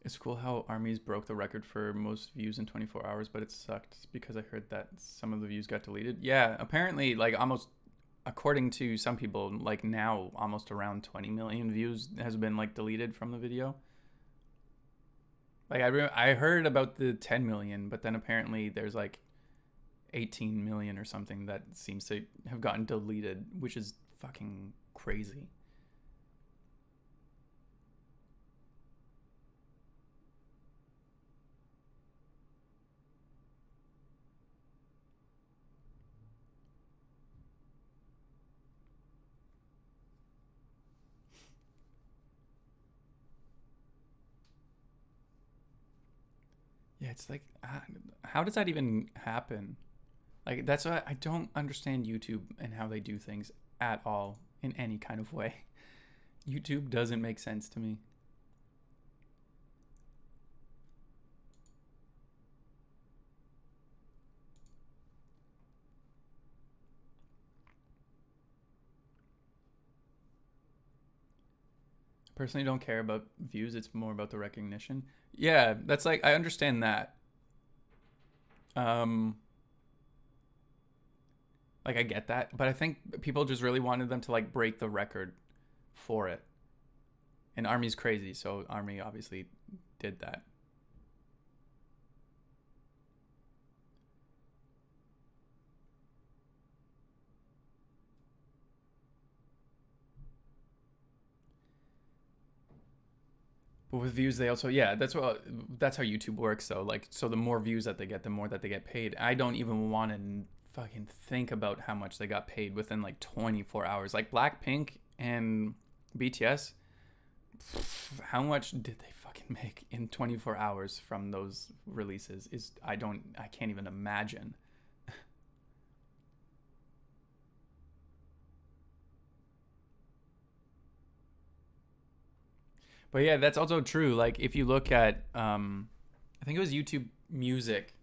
It's cool how Armies broke the record for most views in 24 hours, but it sucked because I heard that some of the views got deleted. Yeah, apparently, like almost, according to some people, like now almost around 20 million views has been like deleted from the video. Like I heard about the 10 million, but then apparently there's like 18 million or something that seems to have gotten deleted, which is fucking crazy. Yeah, it's like, how does that even happen? Like, that's why I don't understand YouTube and how they do things at all in any kind of way. YouTube doesn't make sense to me. Personally, don't care about views. It's more about the recognition. Yeah, that's like, I understand that. Like, I get that, but I think people just really wanted them to like break the record for it. And Army's crazy, so Army obviously did that. But with views, they also, yeah, that's how YouTube works though. Like, so the more views that they get, the more that they get paid. I don't even want to fucking think about how much they got paid within like 24 hours. Like Blackpink and BTS, how much did they fucking make in 24 hours from those releases? I can't even imagine. But yeah, that's also true. Like if you look at, I think it was YouTube Music,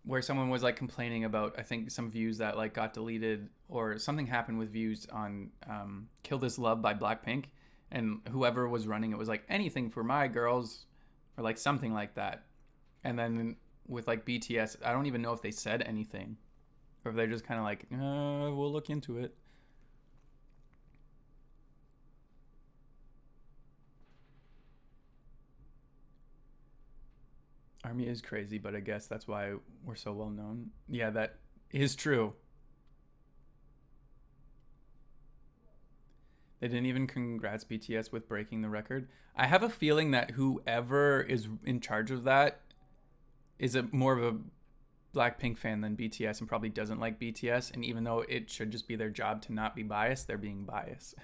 where someone was like complaining about, I think some views that like got deleted or something happened with views on "Kill This Love" by Blackpink, and whoever was running it was like anything for my girls, or like something like that. And then with like BTS, I don't even know if they said anything or if they're just kind of like, we'll look into it. Army is crazy, but I guess that's why we're so well known. Yeah, that is true. They didn't even congrats BTS with breaking the record. I have a feeling that whoever is in charge of that is a more of a Blackpink fan than BTS and probably doesn't like BTS. And even though it should just be their job to not be biased, they're being biased.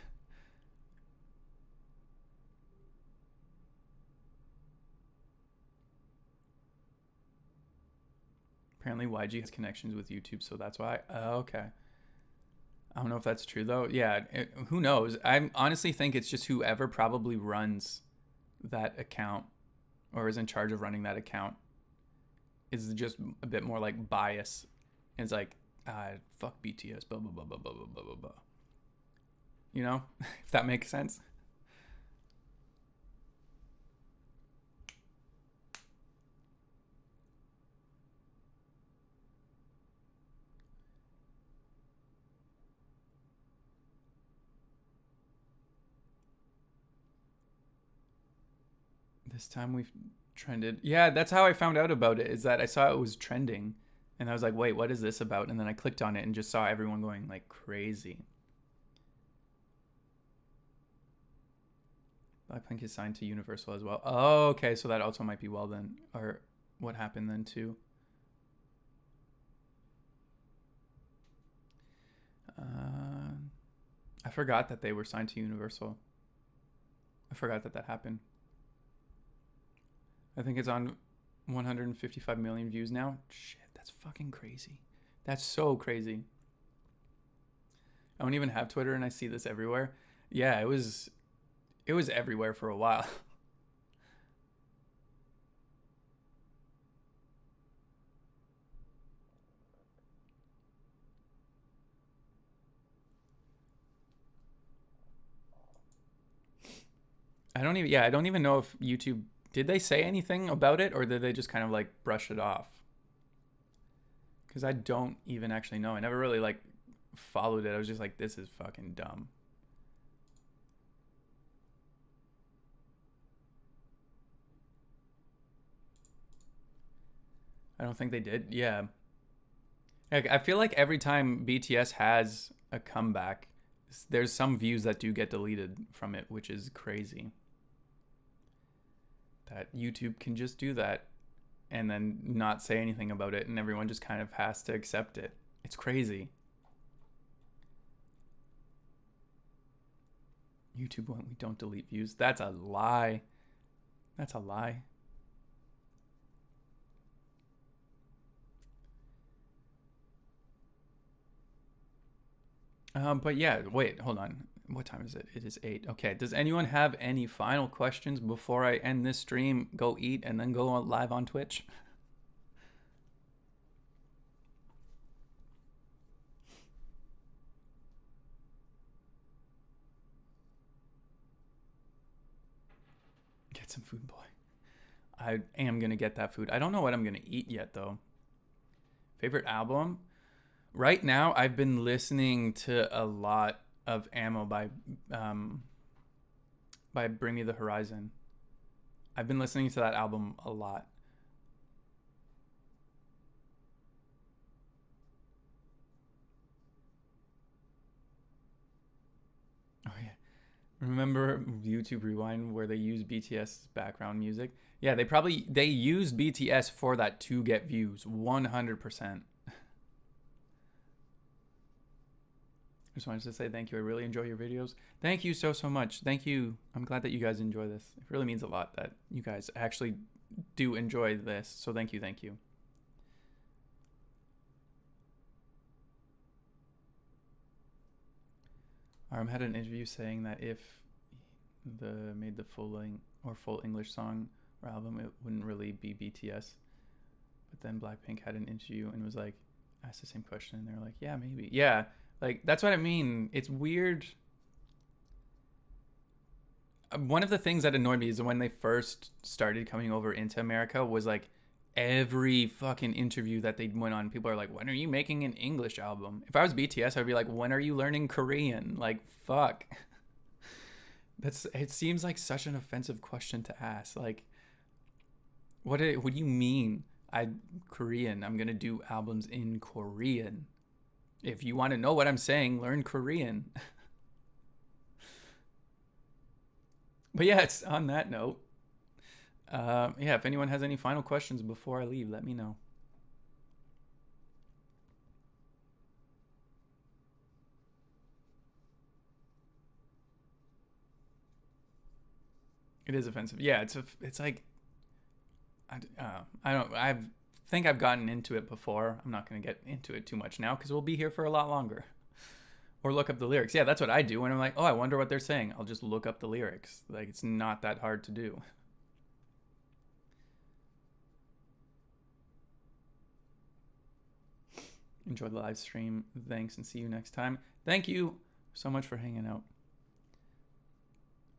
Apparently YG has connections with YouTube, so that's why. Okay. I don't know if that's true though. Yeah, who knows? I honestly think it's just whoever probably runs that account or is in charge of running that account is just a bit more like bias. It's like, fuck BTS, blah blah blah blah blah blah blah blah. You know, if that makes sense. This time we've trended. Yeah, that's how I found out about it. Is that I saw it was trending, and I was like, wait, what is this about? And then I clicked on it and just saw everyone going like crazy. Blackpink is signed to Universal as well. Oh, okay, so that also might be well then, or what happened then too. I forgot that they were signed to Universal. I forgot that happened. I think it's on 155 million views now. Shit, that's fucking crazy. That's so crazy. I don't even have Twitter and I see this everywhere. Yeah, it was everywhere for a while. I don't even know if YouTube did they say anything about it or did they just kind of like brush it off? Cuz I don't even actually know. I never really like followed it. I was just like this is fucking dumb. I don't think they did. Yeah. I feel like every time BTS has a comeback, there's some views that do get deleted from it, which is crazy. That YouTube can just do that and then not say anything about it, and everyone just kind of has to accept it. It's crazy. YouTube when we don't delete views. That's a lie. That's a lie. But yeah, wait, hold on. What time is it? It is 8. Okay, does anyone have any final questions before I end this stream, go eat, and then go live on Twitch? Get some food, boy. I am going to get that food. I don't know what I'm going to eat yet, though. Favorite album? Right now, I've been listening to a lot of Ammo by Bring Me the Horizon. I've been listening to that album a lot. Oh yeah. Remember YouTube Rewind where they use BTS background music? Yeah, they used BTS for that to get views 100%. Just wanted to say thank you. I really enjoy your videos. Thank you so much. Thank you. I'm glad that you guys enjoy this. It really means a lot that you guys actually do enjoy this. So thank you. Thank you. RM had an interview saying that if the made the full English song or album, it wouldn't really be BTS. But then Blackpink had an interview and was like, asked the same question, and they were like, yeah, maybe. Yeah. Like, that's what I mean. It's weird. One of the things that annoyed me is when they first started coming over into America was like every fucking interview that they went on, people are like, when are you making an English album? If I was BTS, I'd be like, when are you learning Korean? Like, fuck. It seems like such an offensive question to ask. Like, what do you mean? Korean. I'm gonna do albums in Korean. If you want to know what I'm saying, learn Korean. But yeah, it's on that note. Yeah, if anyone has any final questions before I leave, let me know. It is offensive. Yeah, it's like I think I've gotten into it before. I'm not going to get into it too much now because we'll be here for a lot longer. Or look up the lyrics. Yeah, that's what I do when I'm like, oh, I wonder what they're saying. I'll just look up the lyrics. Like, it's not that hard to do. Enjoy the live stream. Thanks, and see you next time. Thank you so much for hanging out.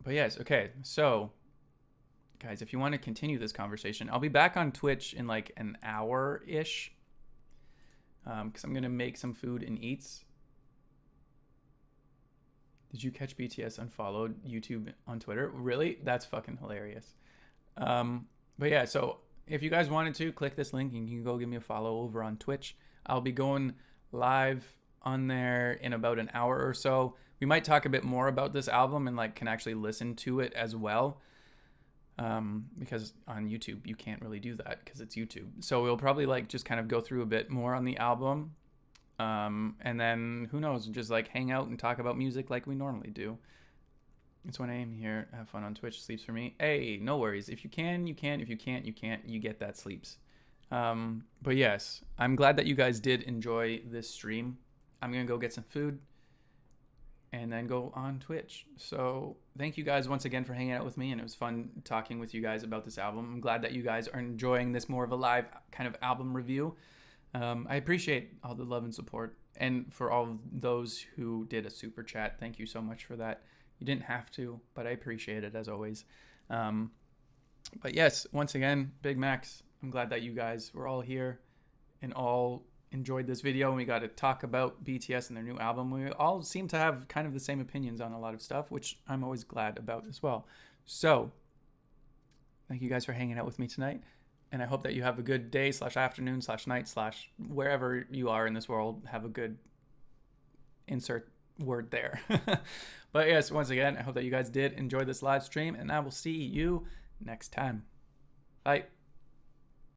But yes, okay. So, guys, if you want to continue this conversation, I'll be back on Twitch in like an hour-ish. Because I'm going to make some food and eats. Did you catch BTS unfollowed YouTube on Twitter? Really? That's fucking hilarious. But yeah, so if you guys wanted to, click this link and you can go give me a follow over on Twitch. I'll be going live on there in about an hour or so. We might talk a bit more about this album and like can actually listen to it as well. Because on YouTube, you can't really do that because it's YouTube. So we'll probably like just kind of go through a bit more on the album. And then who knows, just like hang out and talk about music like we normally do. It's 1 a.m. here. Have fun on Twitch. Sleeps for me. Hey, no worries. If you can, you can. If you can't, you can't. You get that sleeps. But yes, I'm glad that you guys did enjoy this stream. I'm going to go get some food and then go on Twitch. So thank you guys once again for hanging out with me. And it was fun talking with you guys about this album. I'm glad that you guys are enjoying this more of a live kind of album review. I appreciate all the love and support. And for all of those who did a super chat, thank you so much for that. You didn't have to, but I appreciate it as always. But yes, once again, Big Max, I'm glad that you guys were all here and all enjoyed this video. And we got to talk about BTS and their new album. We all seem to have kind of the same opinions on a lot of stuff, which I'm always glad about as well. So thank you guys for hanging out with me tonight. And I hope that you have a good day / afternoon / night / wherever you are in this world. Have a good insert word there. But yes, once again, I hope that you guys did enjoy this live stream, and I will see you next time. Bye.